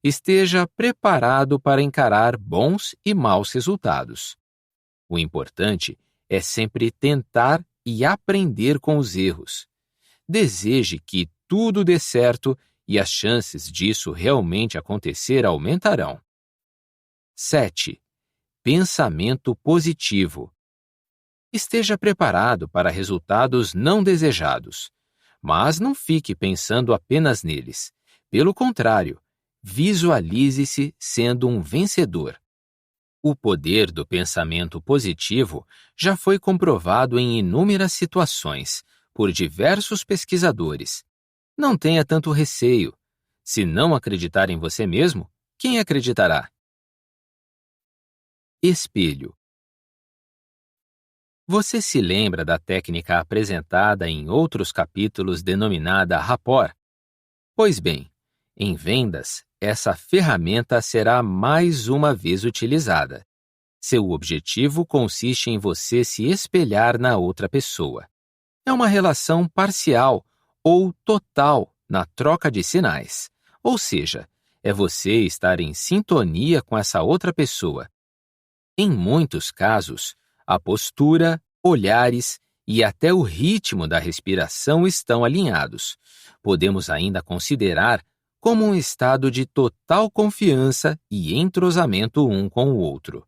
Esteja preparado para encarar bons e maus resultados. O importante é sempre tentar e aprender com os erros. Deseje que tudo dê certo e as chances disso realmente acontecer aumentarão. 7. Pensamento positivo. Esteja preparado para resultados não desejados, mas não fique pensando apenas neles. Pelo contrário, visualize-se sendo um vencedor. O poder do pensamento positivo já foi comprovado em inúmeras situações por diversos pesquisadores. Não tenha tanto receio. Se não acreditar em você mesmo, quem acreditará? Espelho. Você se lembra da técnica apresentada em outros capítulos denominada rapport? Pois bem, em vendas, essa ferramenta será mais uma vez utilizada. Seu objetivo consiste em você se espelhar na outra pessoa. É uma relação parcial ou total na troca de sinais, ou seja, é você estar em sintonia com essa outra pessoa. Em muitos casos, a postura, olhares e até o ritmo da respiração estão alinhados. Podemos ainda considerar como um estado de total confiança e entrosamento um com o outro.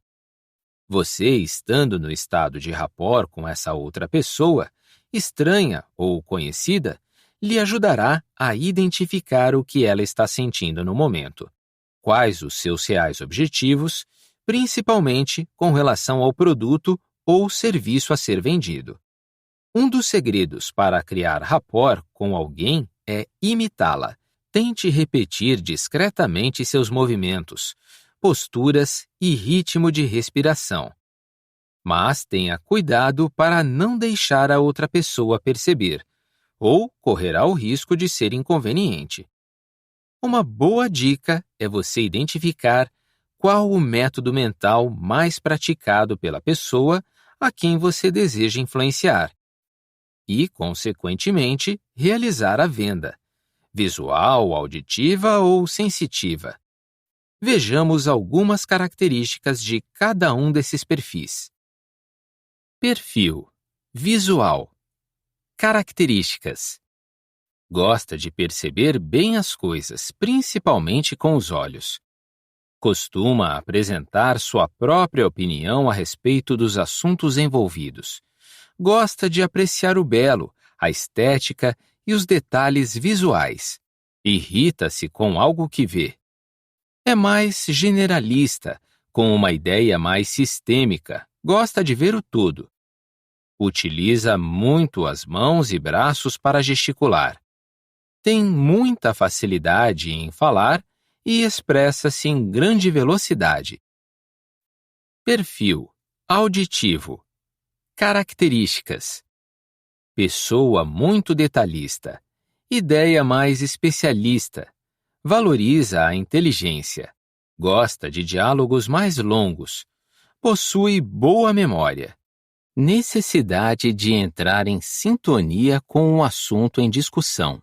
Você, estando no estado de rapport com essa outra pessoa, estranha ou conhecida, lhe ajudará a identificar o que ela está sentindo no momento, quais os seus reais objetivos, principalmente com relação ao produto ou serviço a ser vendido. Um dos segredos para criar rapport com alguém é imitá-la. Tente repetir discretamente seus movimentos, posturas e ritmo de respiração. Mas tenha cuidado para não deixar a outra pessoa perceber, ou correrá o risco de ser inconveniente. Uma boa dica é você identificar qual o método mental mais praticado pela pessoa a quem você deseja influenciar e, consequentemente, realizar a venda, visual, auditiva ou sensitiva. Vejamos algumas características de cada um desses perfis. Perfil visual. Características. Gosta de perceber bem as coisas, principalmente com os olhos. Costuma apresentar sua própria opinião a respeito dos assuntos envolvidos. Gosta de apreciar o belo, a estética e os detalhes visuais. Irrita-se com algo que vê. É mais generalista, com uma ideia mais sistêmica. Gosta de ver o todo. Utiliza muito as mãos e braços para gesticular. Tem muita facilidade em falar e expressa-se em grande velocidade. Perfil auditivo. Características. Pessoa muito detalhista. Ideia mais especialista. Valoriza a inteligência. Gosta de diálogos mais longos. Possui boa memória. Necessidade de entrar em sintonia com o assunto em discussão.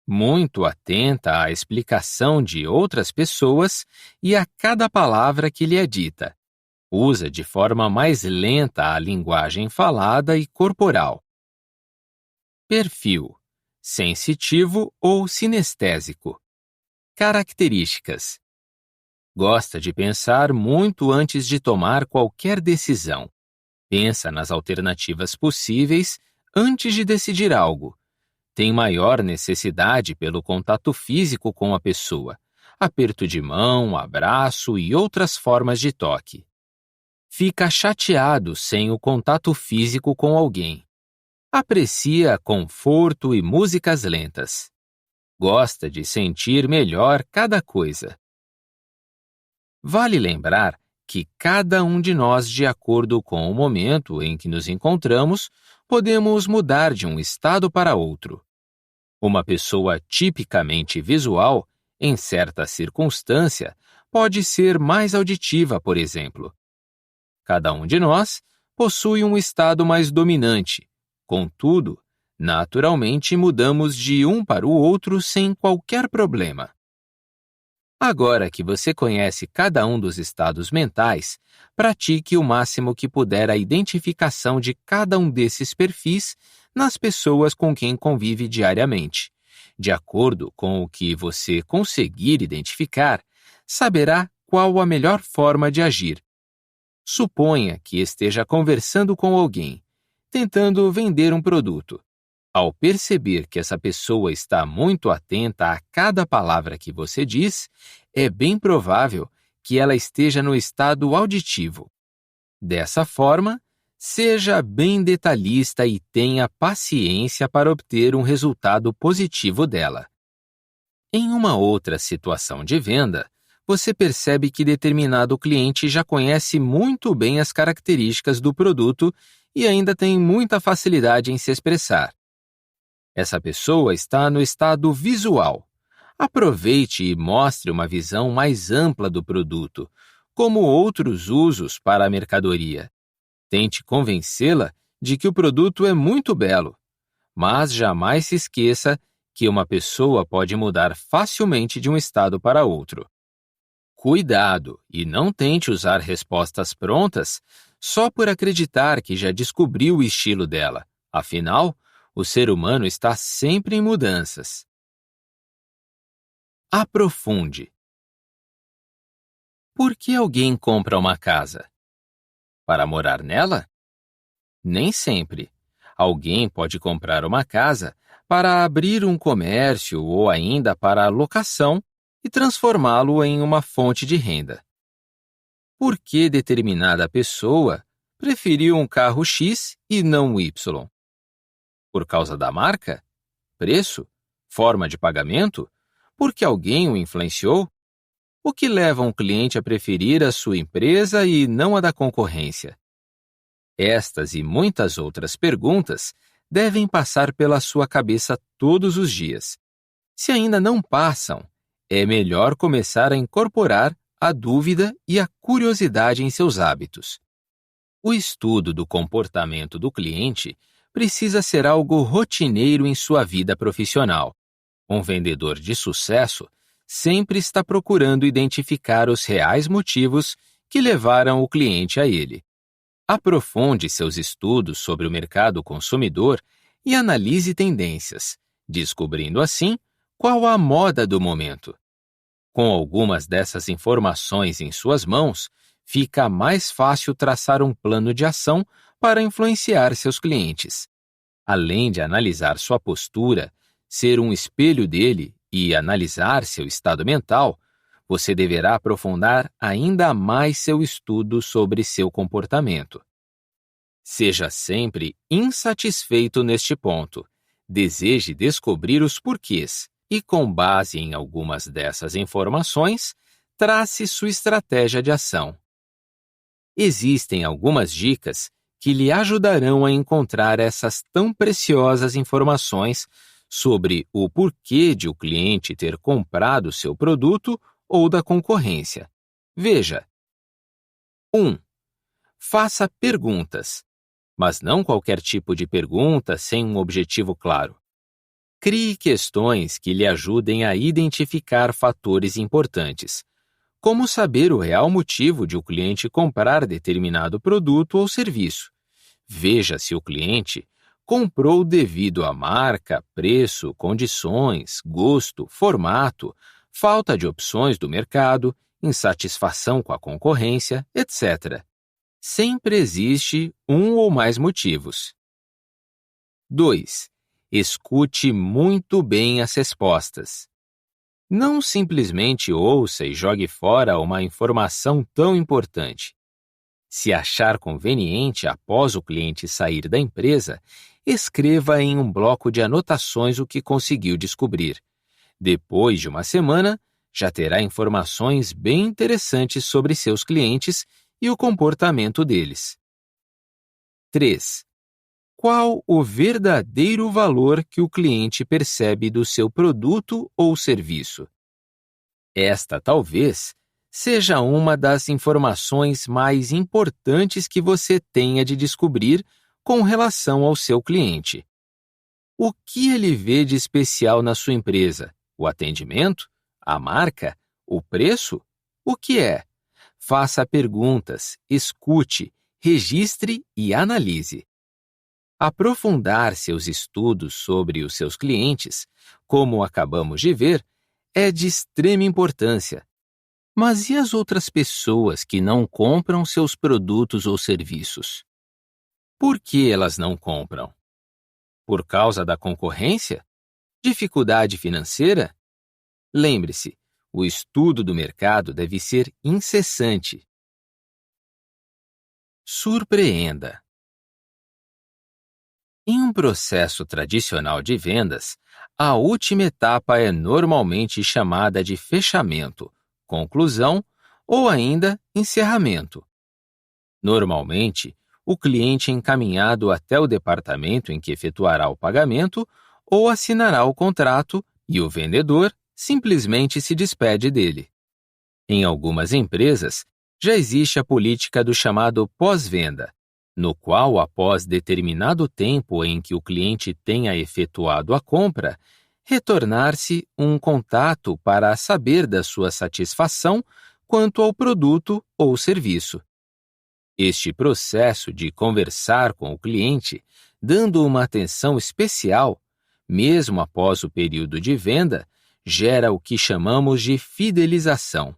Muito atenta à explicação de outras pessoas e a cada palavra que lhe é dita. Usa de forma mais lenta a linguagem falada e corporal. Perfil sensitivo ou sinestésico. Características. Gosta de pensar muito antes de tomar qualquer decisão. Pensa nas alternativas possíveis antes de decidir algo. Tem maior necessidade pelo contato físico com a pessoa, aperto de mão, abraço e outras formas de toque. Fica chateado sem o contato físico com alguém. Aprecia conforto e músicas lentas. Gosta de sentir melhor cada coisa. Vale lembrar que cada um de nós, de acordo com o momento em que nos encontramos, podemos mudar de um estado para outro. Uma pessoa tipicamente visual, em certa circunstância, pode ser mais auditiva, por exemplo. Cada um de nós possui um estado mais dominante. Contudo, naturalmente mudamos de um para o outro sem qualquer problema. Agora que você conhece cada um dos estados mentais, pratique o máximo que puder a identificação de cada um desses perfis nas pessoas com quem convive diariamente. De acordo com o que você conseguir identificar, saberá qual a melhor forma de agir. Suponha que esteja conversando com alguém, tentando vender um produto. Ao perceber que essa pessoa está muito atenta a cada palavra que você diz, é bem provável que ela esteja no estado auditivo. Dessa forma, seja bem detalhista e tenha paciência para obter um resultado positivo dela. Em uma outra situação de venda, você percebe que determinado cliente já conhece muito bem as características do produto e ainda tem muita facilidade em se expressar. Essa pessoa está no estado visual. Aproveite e mostre uma visão mais ampla do produto, como outros usos para a mercadoria. Tente convencê-la de que o produto é muito belo, mas jamais se esqueça que uma pessoa pode mudar facilmente de um estado para outro. Cuidado e não tente usar respostas prontas só por acreditar que já descobriu o estilo dela. Afinal, o ser humano está sempre em mudanças. Aprofunde. Por que alguém compra uma casa? Para morar nela? Nem sempre. Alguém pode comprar uma casa para abrir um comércio ou ainda para locação e transformá-lo em uma fonte de renda. Por que determinada pessoa preferiu um carro X e não Y? Por causa da marca? Preço? Forma de pagamento? Porque alguém o influenciou? O que leva um cliente a preferir a sua empresa e não a da concorrência? Estas e muitas outras perguntas devem passar pela sua cabeça todos os dias. Se ainda não passam, é melhor começar a incorporar a dúvida e a curiosidade em seus hábitos. O estudo do comportamento do cliente precisa ser algo rotineiro em sua vida profissional. Um vendedor de sucesso sempre está procurando identificar os reais motivos que levaram o cliente a ele. Aprofunde seus estudos sobre o mercado consumidor e analise tendências, descobrindo assim qual a moda do momento. Com algumas dessas informações em suas mãos, fica mais fácil traçar um plano de ação para influenciar seus clientes. Além de analisar sua postura, ser um espelho dele e analisar seu estado mental, você deverá aprofundar ainda mais seu estudo sobre seu comportamento. Seja sempre insatisfeito neste ponto. Deseje descobrir os porquês e, com base em algumas dessas informações, trace sua estratégia de ação. Existem algumas dicas que lhe ajudarão a encontrar essas tão preciosas informações sobre o porquê de o cliente ter comprado seu produto ou da concorrência. Veja. 1. Faça perguntas, mas não qualquer tipo de pergunta sem um objetivo claro. Crie questões que lhe ajudem a identificar fatores importantes, como saber o real motivo de o cliente comprar determinado produto ou serviço. Veja se o cliente comprou devido à marca, preço, condições, gosto, formato, falta de opções do mercado, insatisfação com a concorrência, etc. Sempre existe um ou mais motivos. 2. Escute muito bem as respostas. Não simplesmente ouça e jogue fora uma informação tão importante. Se achar conveniente após o cliente sair da empresa, escreva em um bloco de anotações o que conseguiu descobrir. Depois de uma semana, já terá informações bem interessantes sobre seus clientes e o comportamento deles. 3. Qual o verdadeiro valor que o cliente percebe do seu produto ou serviço? Esta talvez seja uma das informações mais importantes que você tenha de descobrir com relação ao seu cliente. O que ele vê de especial na sua empresa? O atendimento? A marca? O preço? O que é? Faça perguntas, escute, registre e analise. Aprofundar seus estudos sobre os seus clientes, como acabamos de ver, é de extrema importância. Mas e as outras pessoas que não compram seus produtos ou serviços? Por que elas não compram? Por causa da concorrência? Dificuldade financeira? Lembre-se, o estudo do mercado deve ser incessante. Surpreenda. Em um processo tradicional de vendas, a última etapa é normalmente chamada de fechamento, conclusão ou ainda encerramento. Normalmente, o cliente é encaminhado até o departamento em que efetuará o pagamento ou assinará o contrato e o vendedor simplesmente se despede dele. Em algumas empresas, já existe a política do chamado pós-venda, no qual, após determinado tempo em que o cliente tenha efetuado a compra, retornar-se um contato para saber da sua satisfação quanto ao produto ou serviço. Este processo de conversar com o cliente, dando uma atenção especial, mesmo após o período de venda, gera o que chamamos de fidelização.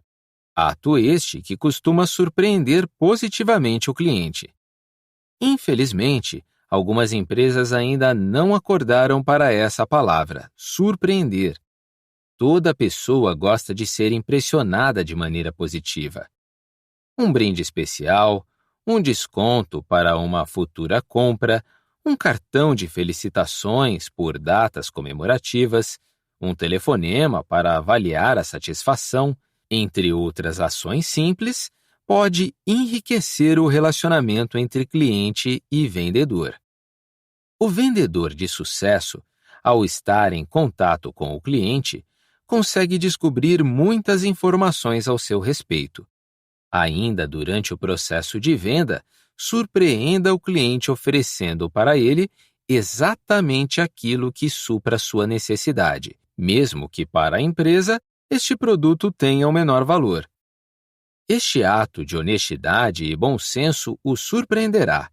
Ato este que costuma surpreender positivamente o cliente. Infelizmente, algumas empresas ainda não acordaram para essa palavra, surpreender. Toda pessoa gosta de ser impressionada de maneira positiva. Um brinde especial, um desconto para uma futura compra, um cartão de felicitações por datas comemorativas, um telefonema para avaliar a satisfação, entre outras ações simples, pode enriquecer o relacionamento entre cliente e vendedor. O vendedor de sucesso, ao estar em contato com o cliente, consegue descobrir muitas informações ao seu respeito. Ainda durante o processo de venda, surpreenda o cliente oferecendo para ele exatamente aquilo que supra sua necessidade, mesmo que para a empresa este produto tenha o menor valor. Este ato de honestidade e bom senso o surpreenderá.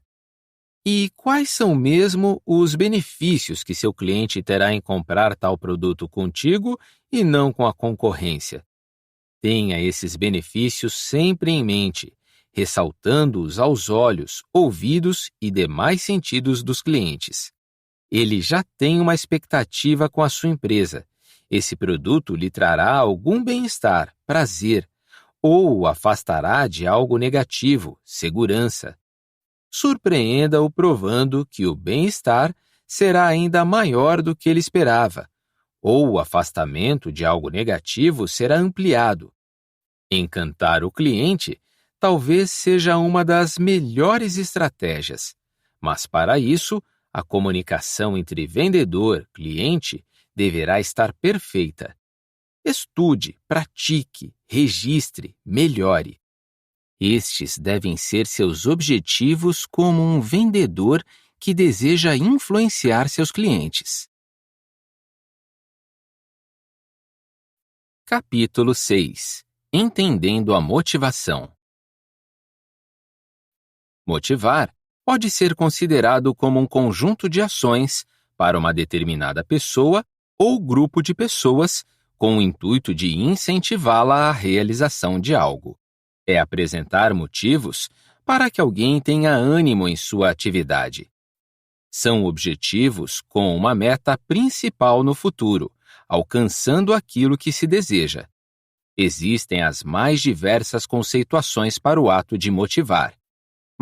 E quais são mesmo os benefícios que seu cliente terá em comprar tal produto contigo e não com a concorrência? Tenha esses benefícios sempre em mente, ressaltando-os aos olhos, ouvidos e demais sentidos dos clientes. Ele já tem uma expectativa com a sua empresa. Esse produto lhe trará algum bem-estar, prazer, ou o afastará de algo negativo, segurança. Surpreenda-o provando que o bem-estar será ainda maior do que ele esperava, ou o afastamento de algo negativo será ampliado. Encantar o cliente talvez seja uma das melhores estratégias, mas para isso, a comunicação entre vendedor e cliente deverá estar perfeita. Estude, pratique, registre, melhore. Estes devem ser seus objetivos como um vendedor que deseja influenciar seus clientes. Capítulo 6. Entendendo a motivação. Motivar pode ser considerado como um conjunto de ações para uma determinada pessoa ou grupo de pessoas com o intuito de incentivá-la à realização de algo. É apresentar motivos para que alguém tenha ânimo em sua atividade. São objetivos com uma meta principal no futuro, alcançando aquilo que se deseja. Existem as mais diversas conceituações para o ato de motivar.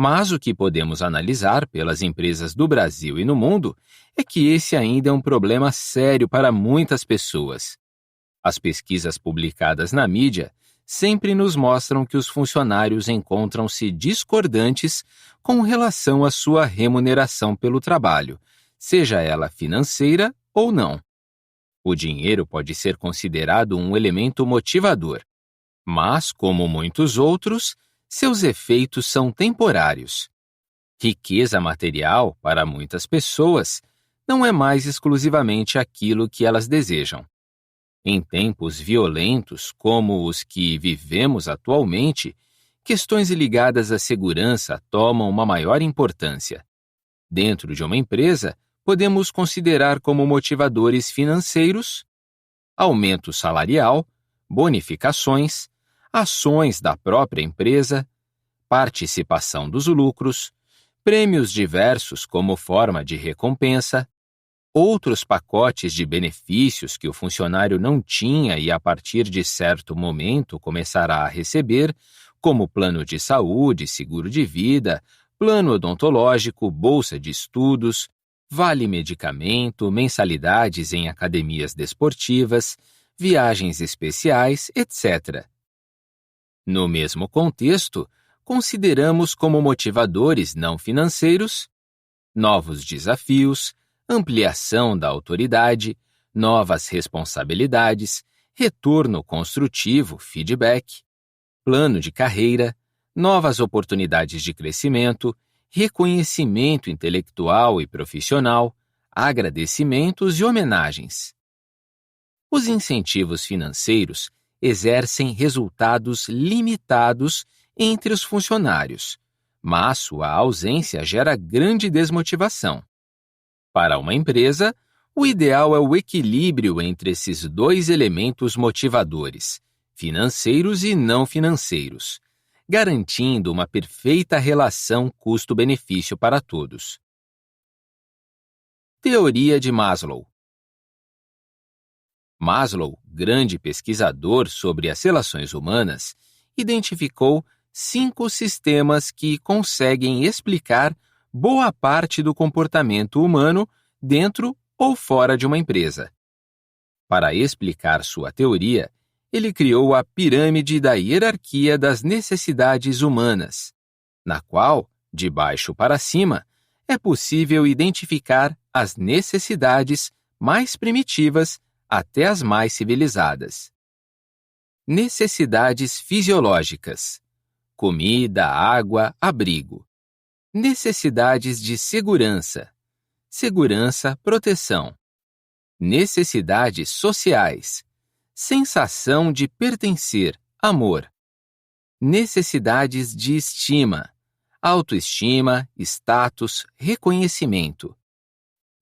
Mas o que podemos analisar pelas empresas do Brasil e no mundo é que esse ainda é um problema sério para muitas pessoas. As pesquisas publicadas na mídia sempre nos mostram que os funcionários encontram-se discordantes com relação à sua remuneração pelo trabalho, seja ela financeira ou não. O dinheiro pode ser considerado um elemento motivador, mas, como muitos outros, seus efeitos são temporários. Riqueza material, para muitas pessoas, não é mais exclusivamente aquilo que elas desejam. Em tempos violentos como os que vivemos atualmente, questões ligadas à segurança tomam uma maior importância. Dentro de uma empresa, podemos considerar como motivadores financeiros, aumento salarial, bonificações, ações da própria empresa, participação dos lucros, prêmios diversos como forma de recompensa, outros pacotes de benefícios que o funcionário não tinha e a partir de certo momento começará a receber, como plano de saúde, seguro de vida, plano odontológico, bolsa de estudos, vale medicamento, mensalidades em academias desportivas, viagens especiais, etc. No mesmo contexto, consideramos como motivadores não financeiros novos desafios, ampliação da autoridade, novas responsabilidades, retorno construtivo, feedback, plano de carreira, novas oportunidades de crescimento, reconhecimento intelectual e profissional, agradecimentos e homenagens. Os incentivos financeiros exercem resultados limitados entre os funcionários, mas sua ausência gera grande desmotivação. Para uma empresa, O ideal é o equilíbrio entre esses dois elementos motivadores, financeiros e não financeiros, garantindo uma perfeita relação custo-benefício para todos. Teoria de Maslow. Maslow, grande pesquisador sobre as relações humanas, identificou 5 sistemas que conseguem explicar boa parte do comportamento humano dentro ou fora de uma empresa. Para explicar sua teoria, ele criou a pirâmide da hierarquia das necessidades humanas, na qual, de baixo para cima, é possível identificar as necessidades mais primitivas até as mais civilizadas. Necessidades fisiológicas: comida, água, abrigo. Necessidades de segurança: segurança, proteção. Necessidades sociais: sensação de pertencer, amor. Necessidades de estima: autoestima, status, reconhecimento.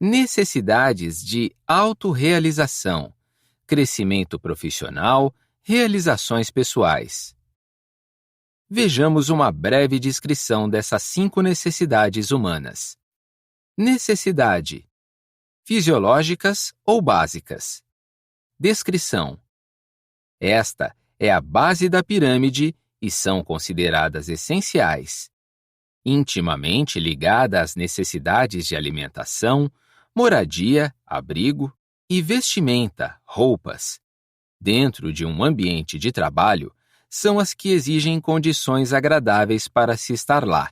Necessidades de autorrealização: crescimento profissional, realizações pessoais. Vejamos uma breve descrição dessas 5 necessidades humanas. Necessidade: fisiológicas ou básicas. Descrição: esta é a base da pirâmide e são consideradas essenciais. Intimamente ligada às necessidades de alimentação, moradia, abrigo e vestimenta, roupas. Dentro de um ambiente de trabalho, são as que exigem condições agradáveis para se estar lá.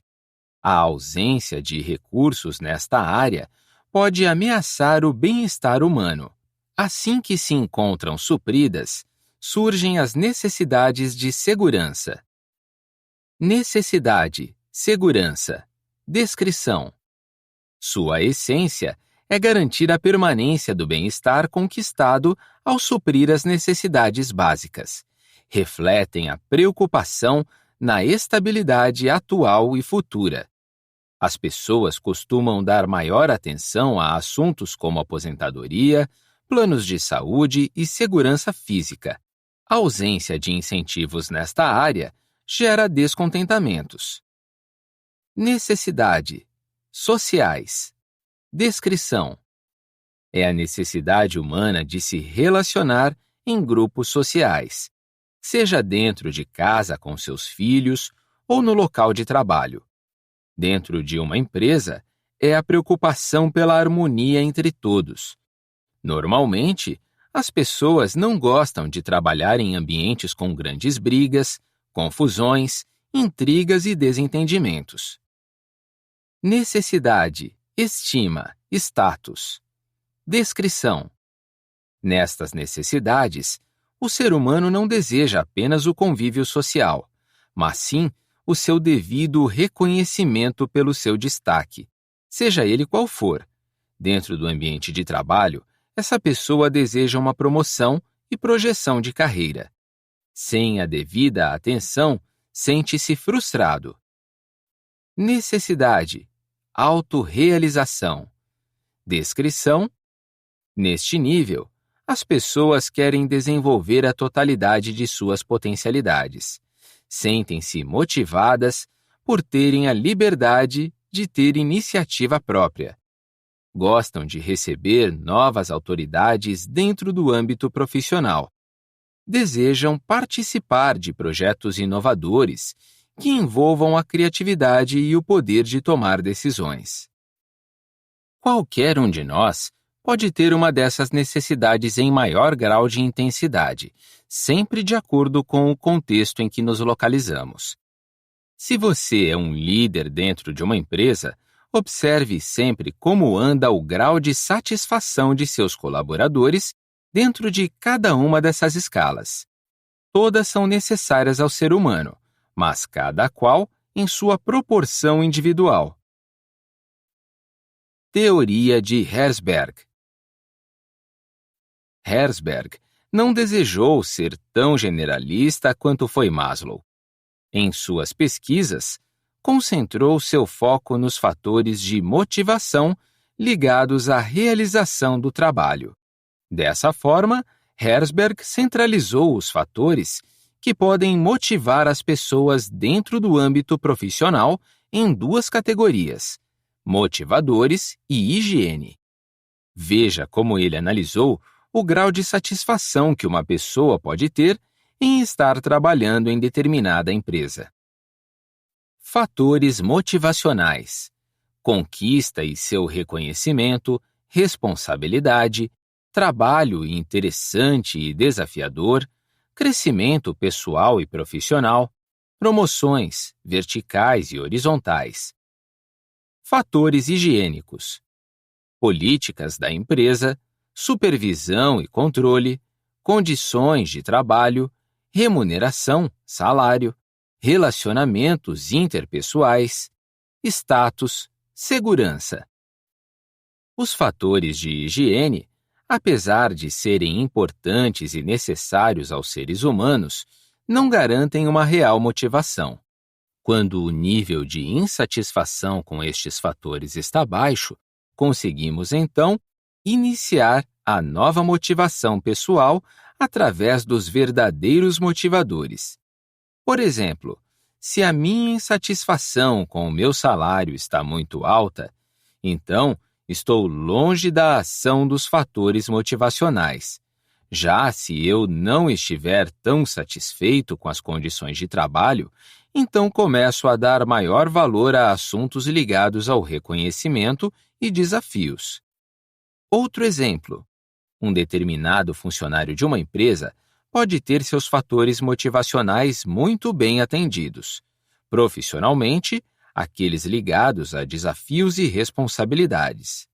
A ausência de recursos nesta área pode ameaçar o bem-estar humano. Assim que se encontram supridas, surgem as necessidades de segurança. Necessidade, segurança. Descrição: sua essência é garantir a permanência do bem-estar conquistado ao suprir as necessidades básicas. Refletem a preocupação na estabilidade atual e futura. As pessoas costumam dar maior atenção a assuntos como aposentadoria, planos de saúde e segurança física. A ausência de incentivos nesta área gera descontentamentos. Necessidade: sociais. Descrição: é a necessidade humana de se relacionar em grupos sociais, seja dentro de casa com seus filhos ou no local de trabalho. Dentro de uma empresa, é a preocupação pela harmonia entre todos. Normalmente, as pessoas não gostam de trabalhar em ambientes com grandes brigas, confusões, intrigas e desentendimentos. Necessidade, estima, status. Descrição: nestas necessidades, o ser humano não deseja apenas o convívio social, mas sim o seu devido reconhecimento pelo seu destaque, seja ele qual for. Dentro do ambiente de trabalho, essa pessoa deseja uma promoção e projeção de carreira. Sem a devida atenção, sente-se frustrado. Necessidade, autorrealização. Descrição: neste nível, as pessoas querem desenvolver a totalidade de suas potencialidades. Sentem-se motivadas por terem a liberdade de ter iniciativa própria. Gostam de receber novas autoridades dentro do âmbito profissional. Desejam participar de projetos inovadores que envolvam a criatividade e o poder de tomar decisões. Qualquer um de nós pode ter uma dessas necessidades em maior grau de intensidade, sempre de acordo com o contexto em que nos localizamos. Se você é um líder dentro de uma empresa, observe sempre como anda o grau de satisfação de seus colaboradores dentro de cada uma dessas escalas. Todas são necessárias ao ser humano, mas cada qual em sua proporção individual. Teoria de Herzberg. Herzberg não desejou ser tão generalista quanto foi Maslow. Em suas pesquisas, concentrou seu foco nos fatores de motivação ligados à realização do trabalho. Dessa forma, Herzberg centralizou os fatores que podem motivar as pessoas dentro do âmbito profissional em duas categorias: motivadores e higiene. Veja como ele analisou o grau de satisfação que uma pessoa pode ter em estar trabalhando em determinada empresa. Fatores motivacionais: conquista e seu reconhecimento, responsabilidade, trabalho interessante e desafiador, crescimento pessoal e profissional, promoções verticais e horizontais. Fatores higiênicos: políticas da empresa, supervisão e controle, condições de trabalho, remuneração, salário, relacionamentos interpessoais, status, segurança. Os fatores de higiene, apesar de serem importantes e necessários aos seres humanos, não garantem uma real motivação. Quando o nível de insatisfação com estes fatores está baixo, conseguimos então iniciar a nova motivação pessoal através dos verdadeiros motivadores. Por exemplo, se a minha insatisfação com o meu salário está muito alta, então estou longe da ação dos fatores motivacionais. Já se eu não estiver tão satisfeito com as condições de trabalho, então começo a dar maior valor a assuntos ligados ao reconhecimento e desafios. Outro exemplo: um determinado funcionário de uma empresa pode ter seus fatores motivacionais muito bem atendidos. Profissionalmente, aqueles ligados a desafios e responsabilidades.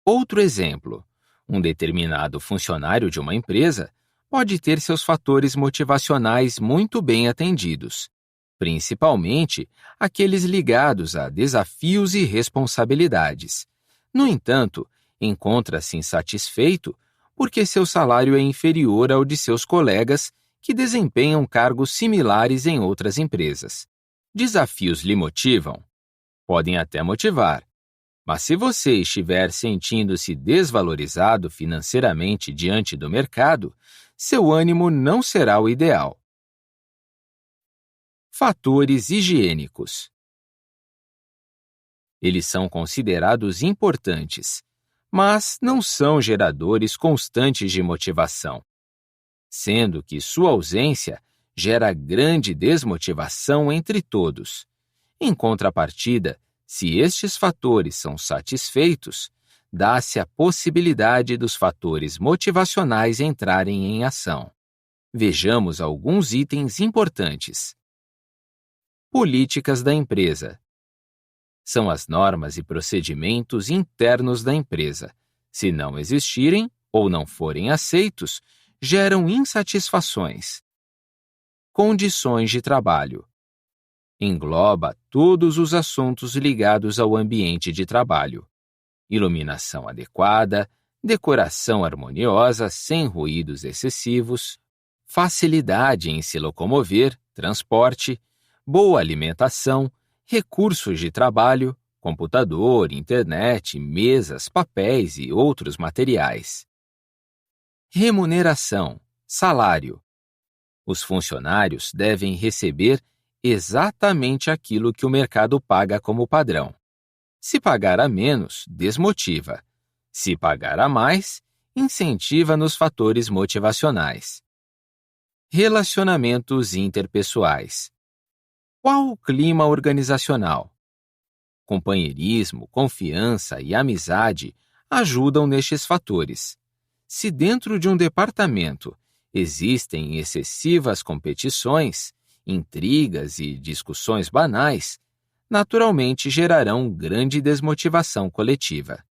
Outro exemplo: um determinado funcionário de uma empresa pode ter seus fatores motivacionais muito bem atendidos, principalmente aqueles ligados a desafios e responsabilidades. No entanto, encontra-se insatisfeito porque seu salário é inferior ao de seus colegas que desempenham cargos similares em outras empresas. Desafios lhe motivam? Podem até motivar, mas se você estiver sentindo-se desvalorizado financeiramente diante do mercado, seu ânimo não será o ideal. Fatores higiênicos. Eles são considerados importantes, mas não são geradores constantes de motivação, sendo que sua ausência gera grande desmotivação entre todos. Em contrapartida, se estes fatores são satisfeitos, dá-se a possibilidade dos fatores motivacionais entrarem em ação. Vejamos alguns itens importantes. Políticas da empresa. São as normas e procedimentos internos da empresa. Se não existirem ou não forem aceitos, geram insatisfações. Condições de trabalho. Engloba todos os assuntos ligados ao ambiente de trabalho: iluminação adequada, decoração harmoniosa sem ruídos excessivos, facilidade em se locomover, transporte, boa alimentação, recursos de trabalho, computador, internet, mesas, papéis e outros materiais. Remuneração, salário. Os funcionários devem receber exatamente aquilo que o mercado paga como padrão. Se pagar a menos, desmotiva. Se pagar a mais, incentiva nos fatores motivacionais. Relacionamentos interpessoais. Qual o clima organizacional? Companheirismo, confiança e amizade ajudam nestes fatores. Se dentro de um departamento existem excessivas competições, intrigas e discussões banais, naturalmente gerarão grande desmotivação coletiva.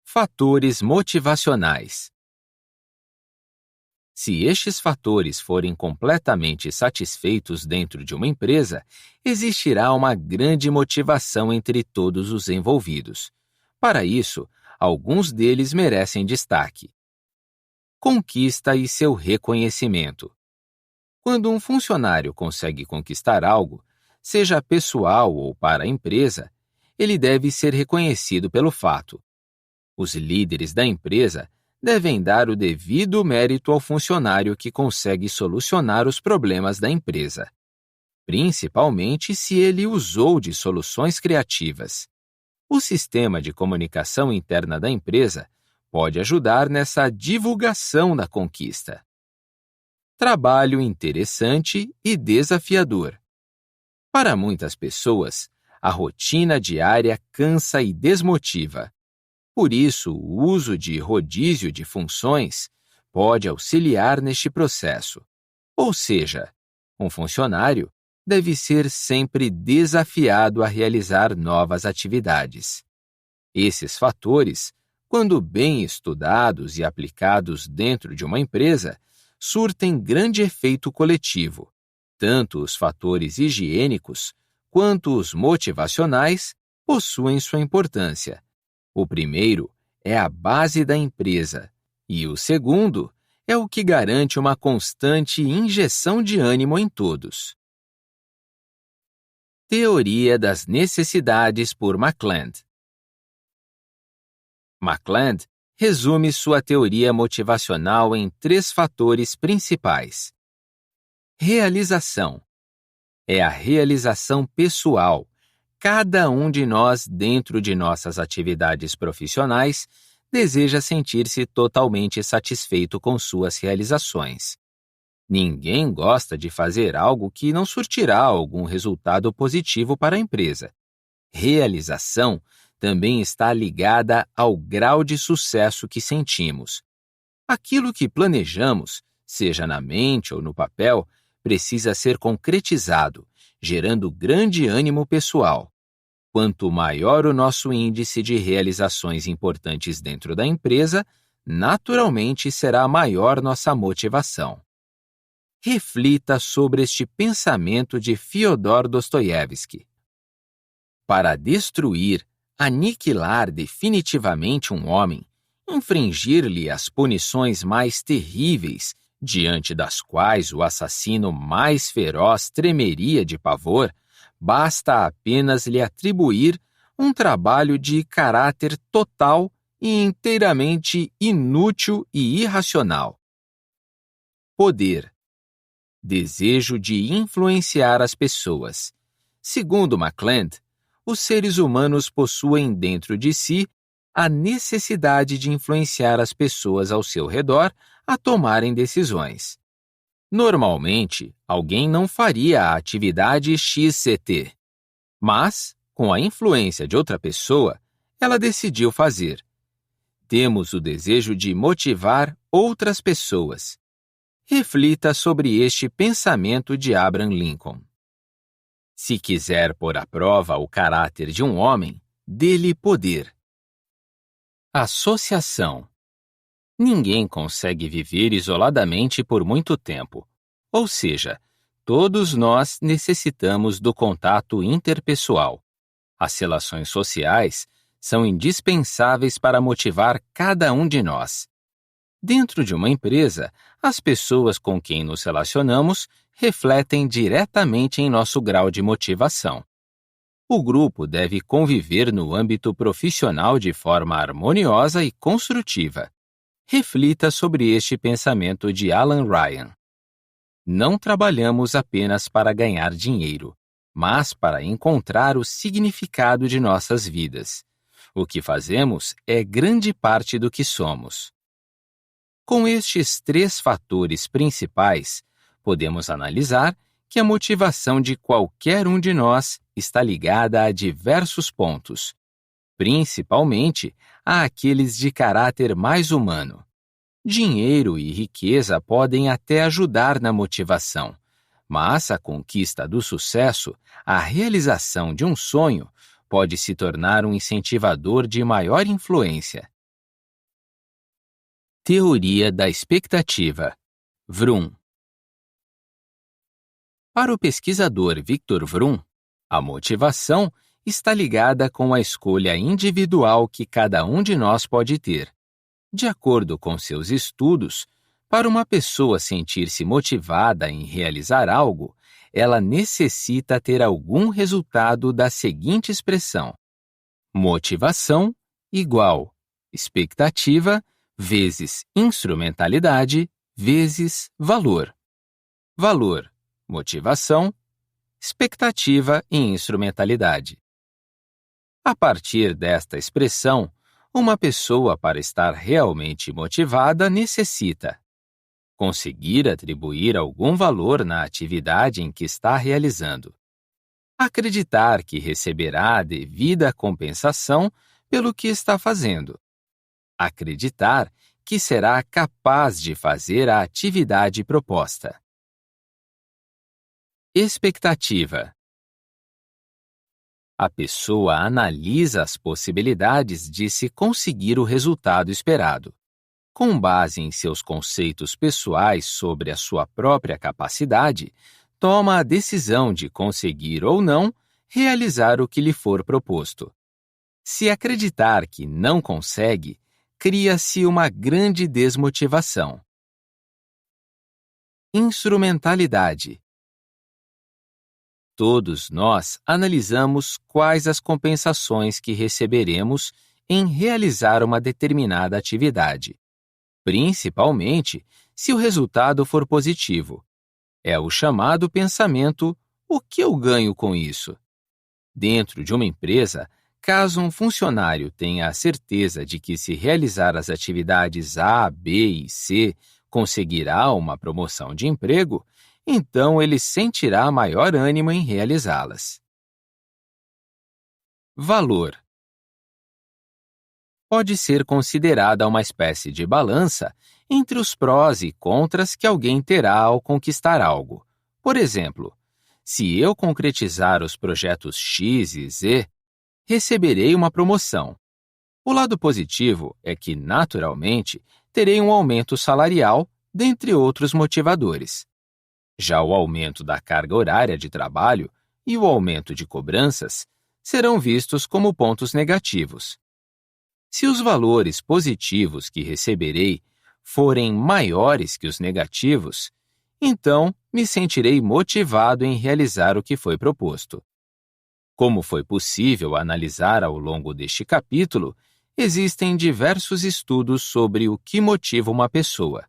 Fatores motivacionais. Se estes fatores forem completamente satisfeitos dentro de uma empresa, existirá uma grande motivação entre todos os envolvidos. Para isso, alguns deles merecem destaque. Conquista e seu reconhecimento. Quando um funcionário consegue conquistar algo, seja pessoal ou para a empresa, ele deve ser reconhecido pelo fato. Os líderes da empresa devem dar o devido mérito ao funcionário que consegue solucionar os problemas da empresa, principalmente se ele usou de soluções criativas. O sistema de comunicação interna da empresa pode ajudar nessa divulgação da conquista. Trabalho interessante e desafiador. Para muitas pessoas, a rotina diária cansa e desmotiva. Por isso, o uso de rodízio de funções pode auxiliar neste processo. Ou seja, um funcionário deve ser sempre desafiado a realizar novas atividades. Esses fatores, quando bem estudados e aplicados dentro de uma empresa, surtem grande efeito coletivo. Tanto os fatores higiênicos quanto os motivacionais possuem sua importância. O primeiro é a base da empresa e o segundo é o que garante uma constante injeção de ânimo em todos. Teoria das necessidades por McClelland. McClelland resume sua teoria motivacional em 3 fatores principais. Realização. É a realização pessoal. Cada um de nós, dentro de nossas atividades profissionais, deseja sentir-se totalmente satisfeito com suas realizações. Ninguém gosta de fazer algo que não surtirá algum resultado positivo para a empresa. Realização também está ligada ao grau de sucesso que sentimos. Aquilo que planejamos, seja na mente ou no papel, precisa ser concretizado, gerando grande ânimo pessoal. Quanto maior o nosso índice de realizações importantes dentro da empresa, naturalmente será maior nossa motivação. Reflita sobre este pensamento de Fyodor Dostoiévski. Para destruir, aniquilar definitivamente um homem, infringir-lhe as punições mais terríveis, diante das quais o assassino mais feroz tremeria de pavor, basta apenas lhe atribuir um trabalho de caráter total e inteiramente inútil e irracional. Poder. Desejo de influenciar as pessoas. Segundo McClelland, os seres humanos possuem dentro de si a necessidade de influenciar as pessoas ao seu redor a tomarem decisões. Normalmente, alguém não faria a atividade XCT, mas, com a influência de outra pessoa, ela decidiu fazer. Temos o desejo de motivar outras pessoas. Reflita sobre este pensamento de Abraham Lincoln. Se quiser pôr à prova o caráter de um homem, dê-lhe poder. Associação. Ninguém consegue viver isoladamente por muito tempo. Ou seja, todos nós necessitamos do contato interpessoal. As relações sociais são indispensáveis para motivar cada um de nós. Dentro de uma empresa, as pessoas com quem nos relacionamos refletem diretamente em nosso grau de motivação. O grupo deve conviver no âmbito profissional de forma harmoniosa e construtiva. Reflita sobre este pensamento de Alan Ryan. Não trabalhamos apenas para ganhar dinheiro, mas para encontrar o significado de nossas vidas. O que fazemos é grande parte do que somos. Com estes 3 fatores principais, podemos analisar que a motivação de qualquer um de nós está ligada a diversos pontos, principalmente àqueles de caráter mais humano. Dinheiro e riqueza podem até ajudar na motivação, mas a conquista do sucesso, a realização de um sonho, pode se tornar um incentivador de maior influência. Teoria da expectativa. Vroom. Para o pesquisador Victor Vroom, a motivação está ligada com a escolha individual que cada um de nós pode ter. De acordo com seus estudos, para uma pessoa sentir-se motivada em realizar algo, ela necessita ter algum resultado da seguinte expressão: Motivação igual expectativa vezes instrumentalidade vezes valor. Valor, motivação, expectativa e instrumentalidade. A partir desta expressão, uma pessoa, para estar realmente motivada, necessita conseguir atribuir algum valor na atividade em que está realizando, acreditar que receberá a devida compensação pelo que está fazendo, acreditar que será capaz de fazer a atividade proposta. Expectativa. A pessoa analisa as possibilidades de se conseguir o resultado esperado. Com base em seus conceitos pessoais sobre a sua própria capacidade, toma a decisão de conseguir ou não realizar o que lhe for proposto. Se acreditar que não consegue, cria-se uma grande desmotivação. Instrumentalidade. Todos nós analisamos quais as compensações que receberemos em realizar uma determinada atividade, principalmente se o resultado for positivo. É o chamado pensamento: o que eu ganho com isso? Dentro de uma empresa, caso um funcionário tenha a certeza de que, se realizar as atividades A, B e C, conseguirá uma promoção de emprego, então ele sentirá maior ânimo em realizá-las. Valor. Pode ser considerada uma espécie de balança entre os prós e contras que alguém terá ao conquistar algo. Por exemplo, se eu concretizar os projetos X e Z, receberei uma promoção. O lado positivo é que, naturalmente, terei um aumento salarial, dentre outros motivadores. Já o aumento da carga horária de trabalho e o aumento de cobranças serão vistos como pontos negativos. Se os valores positivos que receberei forem maiores que os negativos, então me sentirei motivado em realizar o que foi proposto. Como foi possível analisar ao longo deste capítulo, existem diversos estudos sobre o que motiva uma pessoa.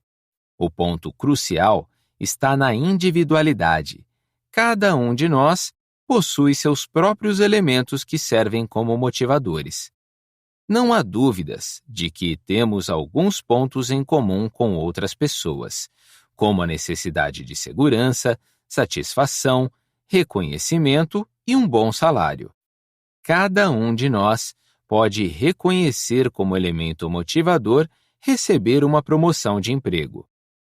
O ponto crucial está na individualidade. Cada um de nós possui seus próprios elementos que servem como motivadores. Não há dúvidas de que temos alguns pontos em comum com outras pessoas, como a necessidade de segurança, satisfação, reconhecimento e um bom salário. Cada um de nós pode reconhecer como elemento motivador receber uma promoção de emprego.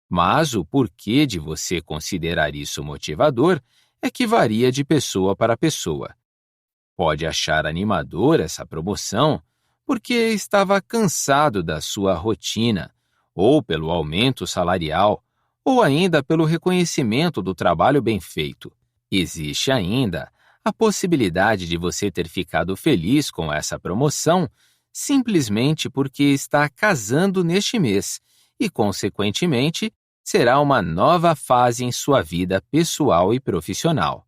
Mas o porquê de você considerar isso motivador é que varia de pessoa para pessoa. Pode achar animador essa promoção porque estava cansado da sua rotina, ou pelo aumento salarial, ou ainda pelo reconhecimento do trabalho bem feito. Existe ainda a possibilidade de você ter ficado feliz com essa promoção simplesmente porque está casando neste mês e, consequentemente, será uma nova fase em sua vida pessoal e profissional.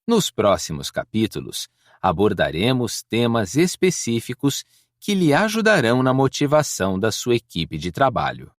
Nos próximos capítulos, abordaremos temas específicos que lhe ajudarão na motivação da sua equipe de trabalho.